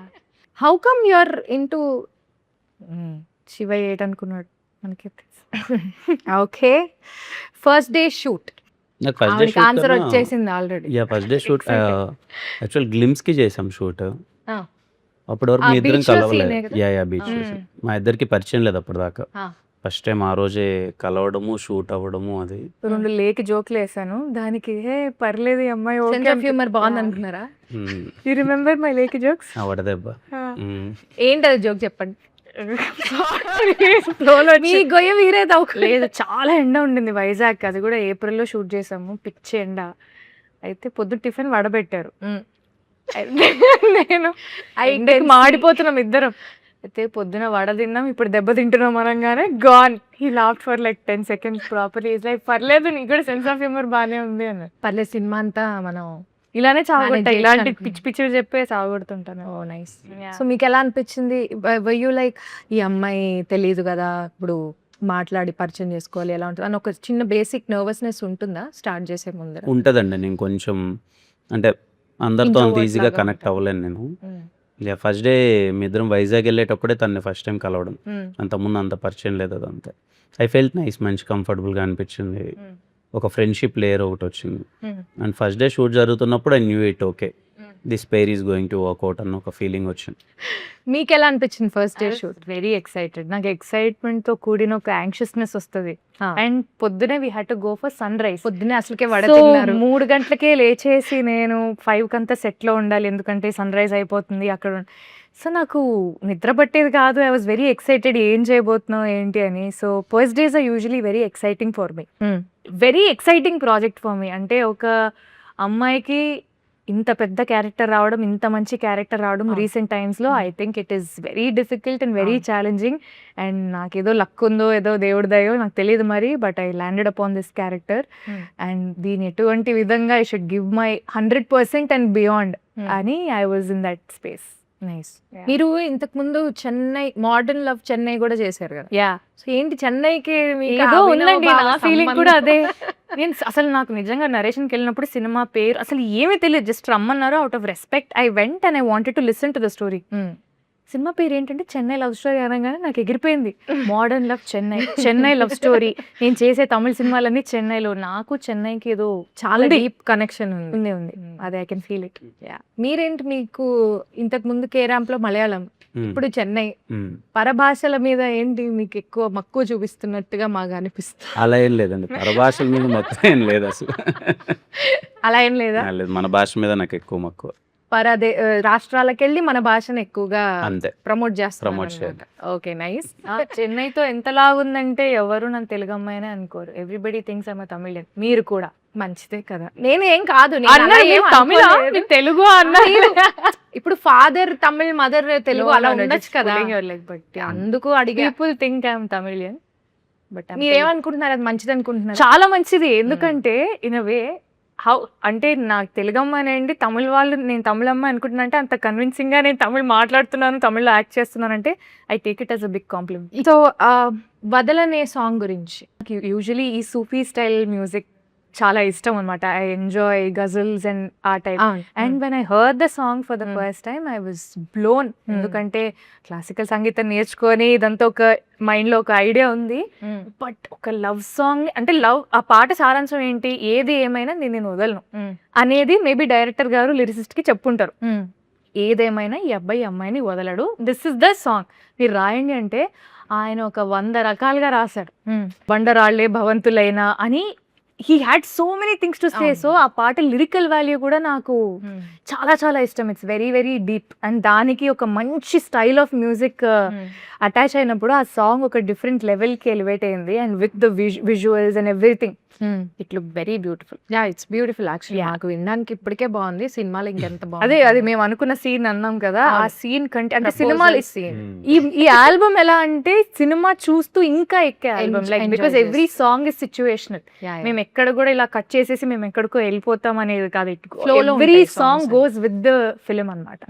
How come you're into? Shiva 8 అనుకున్నాడు మనకి. ఓకే, ఫస్ట్ డే షూట్ నాకు ఫస్ట్ డే ఆన్సర్ వచ్చేసింది already. First day shoot actual glimpse కి చేసాం షూట్. Ah. అప్పటి వరకు ఆ మీ ఇద్దరం beach లో scene కలవలేదు. ఏ కదా? యా బీచ్ మా ఇద్దరికి పరిచయం లేదు అప్పటిదాకా. ఫస్ట్ టైం ఆ రోజే కలవడము, షూట్ అవ్వడము. అది 2 లేక్ జోక్లు వేసాను దానికి. హే పర్లేదు ఈ అమ్మాయి సెన్స్ ఆఫ్ హ్యూమర్ బాగుంది అనుకున్నారా? You remember my lake jokes? వడదెబ్బ. ఏంటది జోక్ చెప్పండి. మీ మీ గొయ్య వీరేది లేదు, చాలా ఎండ ఉండింది వైజాగ్. అది కూడా ఏప్రిల్లో షూట్ చేసాము, పిచ్చి ఎండ. అయితే పొద్దు టిఫిన్ వడబెట్టారు. నేను ఎండకి మాడిపోతున్నాం ఇద్దరం. అయితే పొద్దున వడ తిన్నాం, ఇప్పుడు దెబ్బ తింటున్నాం అనగానే gone. He laughed for like 10 seconds properly. Is like పర్లేదు నీకు కూడా సెన్స్ ఆఫ్ హ్యూమర్ బాగానే ఉంది అని. పర్లేదు, సినిమా అంతా మనం ఇలానే చావగొట్టా, Manage ఇలాంటి చేయొచ్చు పిచ్చి పిచ్చిలు చెప్పే చావగొడుతుంటాను. ఓ నైస్. సో మీకు ఎలా అనిపించింది? వర్ యూ లైక్ ఈ అమ్మాయి తెలియదు కదా, ఇప్పుడు మాట్లాడి పరిచయం చేసుకోవాలి ఎలా ఉంటుంది అని ఒక చిన్న బేసిక్ నర్వస్నెస్ ఉంటుందా స్టార్ట్ చేసే ముందర? ఉంటుందండి. నేను కొంచెం అంటే అందరితో అంత Introvert ఈజీగా లాగా కనెక్ట్ ఉంటారు. అవ్వలేను నేను. ఫస్ట్ డే మీ ఇద్దరం వైజాగ్ వెళ్ళేటప్పుడే తనని ఫస్ట్ టైం కలవడం. అంతకుముందు అంత పరిచయం లేదు, అదంతా. ఐ ఫెల్ట్ నైస్, మంచి కంఫర్టబుల్గా అనిపించింది. ఒక ఫ్రెండ్షిప్ లేయర్ ఒకటి వచ్చింది. అండ్ ఫస్ట్ డే షూట్ జరుగుతున్నప్పుడు I knew it okay this pair is going to work out అన్న ఒక ఫీలింగ్ వచ్చింది. మీకు ఎలా అనిపించింది first day shoot? Very excited. నాకు ఎక్సైట్మెంట్ తో కూడిన ఒక యాంగ్షియస్నెస్ వస్తుంది. అండ్ పొద్దునే we had to go for sunrise. పొద్దునే అసలుకే వడ సో తిన్నారు. 3 గంటలకే లేచేసి నేను 5 కంతా సెట్లో ఉండాలి, ఎందుకంటే సన్ రైజ్ అయిపోతుంది అక్కడ. సో నాకు నిద్ర పట్టేది కాదు. ఐ వాజ్ వెరీ ఎక్సైటెడ్, ఏం చేయబోతున్నావు ఏంటి అని. So first days are usually very exciting for me, very exciting project for me. అంటే ఒక అమ్మాయికి ఇంత పెద్ద క్యారెక్టర్ రావడం, ఇంత మంచి క్యారెక్టర్ రావడం రీసెంట్ టైమ్స్లో I think it is very difficult and very challenging. And నాకేదో లక్ ఉందో ఏదో దేవుడి దయో నాకు తెలియదు మరి, but I landed upon this character. And దీని ఎటువంటి విధంగా I should give my 100% and beyond అని I was in that space. Nice. మీరు ఇంతకు ముందు చెన్నై మోడర్న్ లవ్ చెన్నై కూడా చేశారు కదా. యా సో ఏంటి చెన్నైకి మీకు ఏదో అభినవ్ ఉందండి, బావ నా ఫీలింగ్ కూడా సంబంధం? అదే. నేను అసలు నాకు నిజంగా నరేషన్కి వెళ్ళినప్పుడు సినిమా పేరు అసలు ఏమీ తెలియదు, జస్ట్ రమ్మన్నారు. Out of respect I went and I wanted to listen to the story. Cinema పేరు ఏంటంటే చెన్నై లవ్ స్టోరీ అనగానే నాకు ఎగిరిపోయింది. Modern love Chennai, Chennai love story. నేను చేసే తమిళ సినిమాలన్నీ చెన్నైలో. నాకు చెన్నైకి ఏదో చాలా ఉంది. డీప్ కనెక్షన్ ఉంది. ఉంది అదే, ఐ కెన్ ఫీల్ ఇట్. మీరేంటి, మీకు ఇంతకు ముందు కే ర్యాంప్ లో మలయాళం, మ్మ్. ఇప్పుడు చెన్నై, మ్మ్. పరభాషల మీద ఏంటి మీకు ఎక్కువ మక్కువ చూపిస్తున్నట్టుగా మాకు అనిపిస్తుంది. అలా ఏం లేదండి, పరభాషల మీద మొత్తం ఏం లేదు అసలు. అలా ఏం లేదా? లేదు, మన భాష మీద నాకు ఎక్కువ మక్కువ. రాష్ట్రాలకు వెళ్ళి మన భాషను ఎక్కువగా అంతే, ప్రమోట్ ప్రమోట్ చేస్తారు. Okay, nice. చెన్నైతో ఎంతలా ఉందంటే ఎవరు నన్ను తెలుగు అమ్మాయినే అనుకోరు. Everybody things I'm Tamilan. మీరు కూడా మంచిదే కదా. నేను ఏం కాదు, నేను అన్నారు, అలా ఏం మీరు తమిళా? అనుకోలేదు. మీరు తెలుగు అన్నారు. ఇప్పుడు ఫాదర్ తమిళ్, మదర్ తెలుగు, అలా ఉండొచ్చు కదా. బట్ అందుకు అడిగా. People think I'm Tamilian, but మీరేమనుకుంటున్నారు, అది మంచిది అనుకుంటున్నారు? చాలా మంచిది. ఎందుకంటే ఇన్ వే హౌ అంటే నాకు తెలుగు అమ్మాయి అండి, తమిళ వాళ్ళు నేను తమిళ అమ్మాయి అనుకుంటున్నా అంటే అంత కన్విన్సింగ్ గా నేను తమిళ్ మాట్లాడుతున్నాను, తమిళ్లో యాక్ట్ చేస్తున్నాను అంటే I take it as a big compliment. So వదలనే సాంగ్ గురించి. యూజువలీ ఈ సూఫీ స్టైల్ మ్యూజిక్ చాలా ఇష్టం అనమాట. ఐ ఎంజాయ్ గజల్స్ అండ్ ఆ type. And when I heard the song for the first time I was blown. ఎందుకంటే క్లాసికల్ సంగీతం నేర్చుకొని ఇదంతా ఒక మైండ్ లో ఒక ఐడియా ఉంది, బట్ ఒక లవ్ సాంగ్ అంటే లవ్, ఆ పాట సారాంశం ఏంటి, ఏది ఏమైనా నేను వదలను అనేది మేబీ డైరెక్టర్ గారు లిరిసిస్ట్ కి చెప్పుంటారు. ఏదేమైనా ఈ అబ్బాయి అమ్మాయిని వదలడు, దిస్ ఇస్ ద సాంగ్, మీరు రాయండి అంటే ఆయన ఒక 100 రకాలుగా రాశాడు. బండరాళ్లే భవంతులైనా అని he had so many things to say. So ఆ పాట లిరికల్ వాల్యూ కూడా నాకు చాలా చాలా ఇష్టం. It's very very deep. And దానికి ఒక మంచి స్టైల్ ఆఫ్ మ్యూజిక్ అటాచ్ అయినప్పుడు ఆ సాంగ్ ఒక డిఫరెంట్ లెవెల్కి ఎలివేట్ అయింది. And with the visuals and everything it look very beautiful. Yeah, it's beautiful actually. నాకు వినడానికి ఇప్పటికే బాగుంది, సినిమాలో ఇంకెంత బాగుంది. అదే అది మేము అనుకున్న సీన్ అన్నాం కదా, ఆ సీన్ కంటే అంటే Proposal సినిమాలు scene. ఈ ఆల్బమ్ ఎలా అంటే సినిమా చూస్తూ ఇంకా ఎక్కే album, like enjoy because every song is situational. Yeah, yeah. మేము ఎక్కడ కూడా ఇలా కట్ చేసేసి మేము ఎక్కడికో వెళ్ళిపోతాం అనేది కాదు. Flow లో ఎవ్రీ ఉంటాయి song songs. Goes with the film అన్నమాట.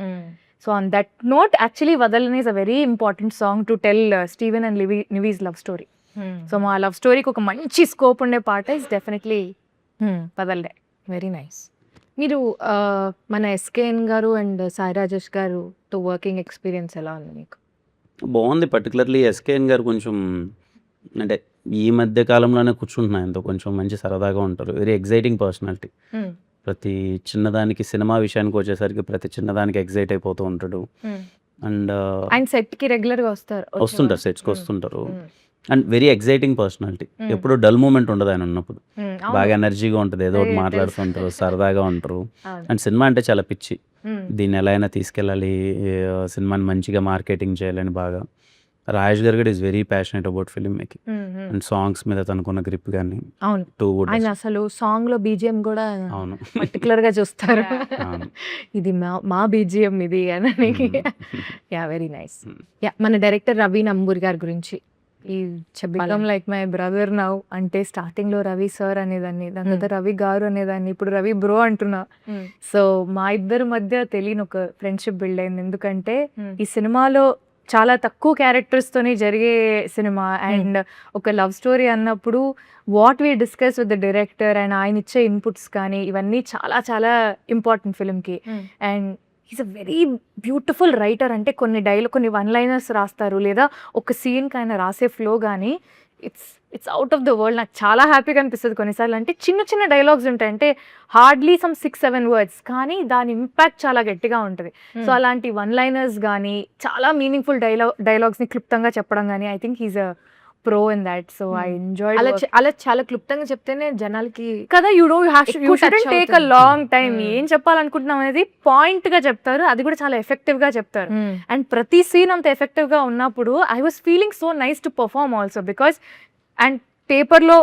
So on that note actually వదలని is a very important song to tell Steven and Nivi's love story. So మా లవ్ స్టోరీకి ఒక మంచి స్కోప్ ఉండే పాట ఇస్ డెఫినెట్లీ వదలడే. Very nice. మీరు మన ఎస్కేఎన్ గారు అండ్ సాయి రాజేష్ గారుతో వర్కింగ్ ఎక్స్పీరియన్స్ ఎలా ఉంది మీకు? బాగుంది. పర్టికులర్లీ ఎస్కేఎన్ గారు కొంచెం అంటే ఈ మధ్య కాలంలోనే కూర్చుంటున్నాయి, ఎంతో కొంచెం మంచి సరదాగా ఉంటారు. Very exciting personality. ప్రతి చిన్నదానికి, సినిమా విషయానికి వచ్చేసరికి ప్రతి చిన్నదానికి ఎగ్జైట్ అయిపోతూ ఉంటాడు. అండ్ ఆయన సెట్ కి రెగ్యులర్ గా వస్తుంటారు, సెట్స్కి వస్తుంటారు. And very exciting personality. ఎప్పుడు డల్ మూమెంట్ ఉండదు ఆయన ఉన్నప్పుడు. బాగా ఎనర్జీగా ఉంటుంది, ఏదో ఒకటి మాట్లాడుతుంటారు, సరదాగా ఉంటారు. అండ్ సినిమా అంటే చాలా పిచ్చి. దీన్ని ఎలా అయినా తీసుకెళ్ళాలి, సినిమాని మంచిగా మార్కెటింగ్ చేయాలని బాగా. రాజేష్ గారు కూడా is very passionate about film making and songs మీద తనకున్న గ్రిప్ కానీ అవును. Too good. ఆయన అసలు సాంగ్ లో బీజిఎం కూడా అవును, పర్టికులర్ గా చూస్తారు. అవును. ఇది మా బీజిఎం ఇది అని. Yeah, very nice. యా, మన డైరెక్టర్ రవి నంబూరి గారి గురించి ఈ become like my brother now. అంటే స్టార్టింగ్ లో రవి సార్ అనేదాన్ని, దాని తర్వాత రవి గారు అనేదాన్ని, ఇప్పుడు రవి బ్రో అంటున్నా. సో మా ఇద్దరి మధ్య తెలియని ఒక ఫ్రెండ్షిప్ బిల్డ్ అయింది. ఎందుకంటే ఈ సినిమాలో చాలా తక్కువ క్యారెక్టర్స్ తోనే జరిగే సినిమా అండ్ ఒక లవ్ స్టోరీ అన్నప్పుడు what we discuss with the director and ఆయన ఇచ్చే ఇన్పుట్స్ కానీ ఇవన్నీ చాలా చాలా ఇంపార్టెంట్ ఫిల్మ్కి. And is a very beautiful writer. అంటే కొన్ని వన్ లైనర్స్ రాస్తారు, లేదా ఒక సీన్కి ఆయన రాసే ఫ్లో కానీ it's out of the world. నాకు చాలా హ్యాపీగా అనిపిస్తుంది కొన్నిసార్లు. అంటే చిన్న చిన్న డైలాగ్స్ ఉంటాయి, అంటే హార్డ్లీ సమ్ 6-7 వర్డ్స్, కానీ దాని ఇంపాక్ట్ చాలా గట్టిగా ఉంటుంది. సో అలాంటి వన్ లైనర్స్ కానీ చాలా మీనింగ్ఫుల్ డైలాగ్స్ని క్లుప్తంగా చెప్పడం కానీ I think he's a pro in that. So I enjoy అలా చాలా క్లుప్తంగా చెప్తేనే జనాలకి కదా, you shouldn't take a long time. ఏం చెప్పాలనుకుంటున్నాం అనేది పాయింట్ గా చెప్తారు, అది కూడా చాలా ఎఫెక్టివ్ గా చెప్తారు. అండ్ ప్రతి సీన్ అంత ఎఫెక్టివ్ గా ఉన్నప్పుడు I was feeling so nice to perform also. Because and పేపర్లో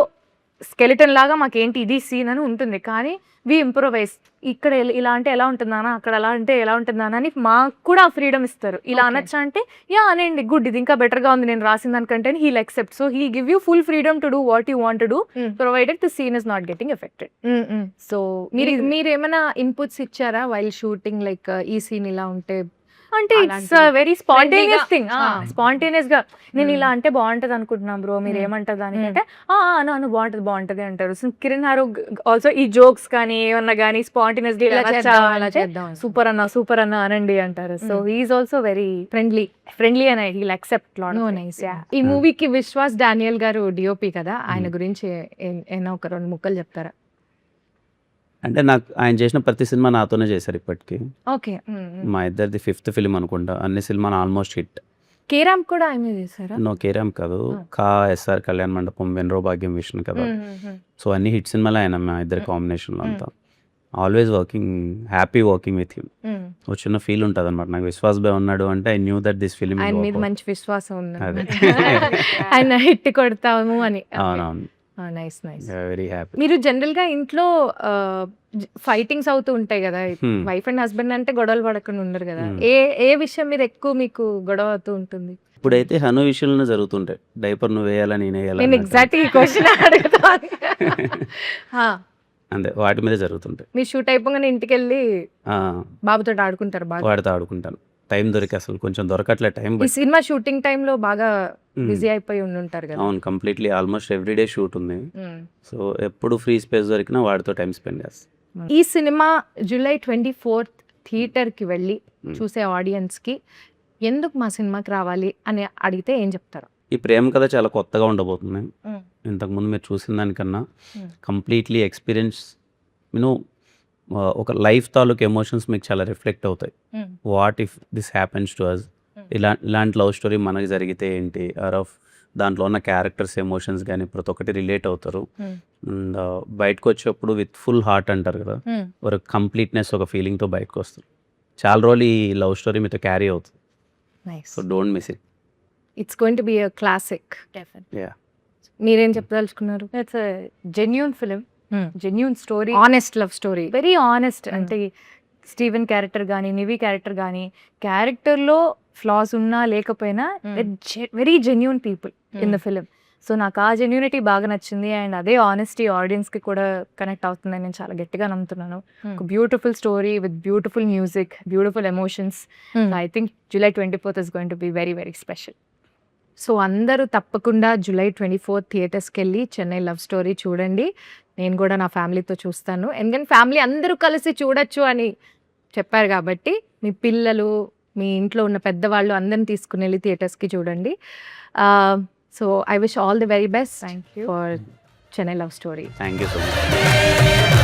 స్కెలిటన్ లాగా మాకేంటి ఇది సీన్ అని ఉంటుంది, కానీ వి ఇంప్రొవైజ్. ఇక్కడ ఇలా అంటే ఎలా ఉంటుందానా, అక్కడ అలా అంటే ఎలా ఉంటుందానా అని మాకు కూడా ఫ్రీడమ్ ఇస్తారు. ఇలా అనొచ్చా అంటే యా అనండి, గుడ్, ఇది ఇంకా బెటర్గా ఉంది నేను రాసిన దానికంటే, he'll accept. So he give you full freedom to do what you want to do provided the scene is not getting affected. సో మీరు ఏమైనా ఇన్పుట్స్ ఇచ్చారా వైల్ షూటింగ్, లైక్ ఈ సీన్ ఇలా ఉంటే అంటే ఇట్స్ అలాంటివి. వెరీ స్పాంటేనియస్ Friendly గా. థింగ్. స్పాంటేనియస్ గా నేను Hmm. ఇలా అంటే బాగుంటది అనుకుంటున్నాం బ్రో, మీరు ఏమంటారు దానికంటే అను బాగుంటది అంటారు. సో కిరణ్ హారు ఆల్సో ఈ జోక్స్ కానీ ఏమన్నా కానీ స్పాంటేనియస్ గా ఇలా చేద్దాం, అలా చేద్దాం. సూపర్ అన్న అనండి అంటారు. So he's also very friendly and he'll accept lot. No, nice. ఈ మూవీకి విశ్వాస్ డానియల్ గారు డిఓపి కదా, ఆయన గురించి ఏమైనా ఒక 2 ముక్కలు చెప్తారా? అంటే నాకు ఆయన చేసిన ప్రతి సినిమా నాతోనే చేశారు ఇప్పటికి. ఓకే. మా ఇద్దరిది 5th ఫిలిం అనుకుంటా. అన్ని సినిమాలు ఆల్మోస్ట్ హిట్. కేరామ్ కూడా ఆయన చేశారా? నో కేరామ్ కాదు, కా ఎస్ఆర్ కళ్యాణ మండపం, వెన్రో భాగ్యం విష్ణు కదా. సో అన్ని హిట్ సినిమాలే ఆయన మా ఇద్దరి కాంబినేషన్లో అంతా. Always happy working with him. ఒక చిన్న ఫీల్ ఉంటుంది అనమాట నాకు. విశ్వాస్ బాయ్ ఉన్నాడు అంటే I knew that this film. ఆయన మీద మంచి విశ్వాసం ఉంది. అదే. ఆయన హిట్ కొడతాము అని. అవునవును. నైస్. Very happy. మీరు జనరల్ గా ఇంట్లో ఫైటింగ్స్ అవుతూ ఉంటాయి కదా, వైఫ్ అండ్ హస్బెండ్ అంటే గొడవలు పడకుండా ఉండరు కదా, ఏ విషయం మీద ఎక్కువ మీకు గొడవ అవుతూ ఉంటుంది? ఇప్పుడైతే హను విషయంలో జరుగుతుంటాయి. డైపర్ నువ్వు వేయాలా నేను నేను వేయాలా ఎగ్జాక్ట్ ఈ క్వశ్చన్ అడుగుతాను. అంతే, వాటి మీదే జరుగుతుంటాయి. మీరు షూట్ అయిపోగానే ఇంటికి వెళ్ళి ఆ, బాబుతో ఆడుకుంటారు బాగా? వాడితో ఆడుకుంటాను. టైం దొరికి అసలు కొంచెం దొరకట్లే టైం. ఈ సినిమా షూటింగ్ టైంలో బాగా బిజీ అయిపోయి ఉండుంటారు కదా. అవును, కంప్లీట్లీ ఆల్మోస్ట్ ఎవ్రీడే షూట్ ఉంది. సో ఎప్పుడు ఫ్రీ స్పేస్ దొరికినా వాడితో టైం స్పెండ్ చేస్తాను. ఈ సినిమా July 24th థియేటర్కి వెళ్ళి చూసే ఆడియన్స్కి ఎందుకు మా సినిమాకి రావాలి అని అడిగితే ఏం చెప్తారు? ఈ ప్రేమ కథ చాలా కొత్తగా ఉండబోతుంది. ఇంతకుముందు మీరు చూసిన దానికన్నా కంప్లీట్లీ ఎక్స్పీరియన్స్ ఒక లైఫ్ తాలూకు ఎమోషన్స్ మీకు చాలా రిఫ్లెక్ట్ అవుతాయి. What if this happens to us, ఇలాంటి లవ్ స్టోరీ మనకి జరిగితే ఏంటి, ఆర్ ఆఫ్ దాంట్లో ఉన్న క్యారెక్టర్స్ ఎమోషన్స్ కానీ ప్రతి ఒక్కటి రిలేట్ అవుతారు. అండ్ బయటకు వచ్చేప్పుడు విత్ ఫుల్ హార్ట్ అంటారు కదా, ఒక కంప్లీట్నెస్, ఒక ఫీలింగ్తో బయటకు వస్తారు. చాలా రోజులు ఈ లవ్ స్టోరీ మీతో క్యారీ అవుతుంది. So don't miss it. It's going to be a classic. Yeah. మీరేం చెప్పదలుచుకున్నారు? It's genuine film, genuine story, honest love story, very honest. అంటే స్టీవెన్ క్యారెక్టర్ కానీ నివి క్యారెక్టర్ కానీ క్యారెక్టర్లో ఫ్లాస్ ఉన్నా లేకపోయినా very genuine people in the film. So నాకు ఆ జెన్యూనిటీ బాగా నచ్చింది. అండ్ అదే ఆనెస్టీ ఆడియన్స్కి కూడా కనెక్ట్ అవుతుందని నేను చాలా గట్టిగా నమ్ముతున్నాను. ఒక beautiful story with beautiful music, beautiful emotions. I think July 24th is going to be very very special. So అందరూ తప్పకుండా July 24th థియేటర్స్కి వెళ్ళి చెన్నై లవ్ స్టోరీ చూడండి. నేను కూడా నా ఫ్యామిలీతో చూస్తాను. ఎందుకంటే ఫ్యామిలీ అందరూ కలిసి చూడొచ్చు అని చెప్పారు కాబట్టి మీ పిల్లలు, మీ ఇంట్లో ఉన్న పెద్దవాళ్ళు అందరిని తీసుకుని వెళ్ళి థియేటర్స్కి చూడండి. So I wish all the very best for Chennai love story. Thank you so much.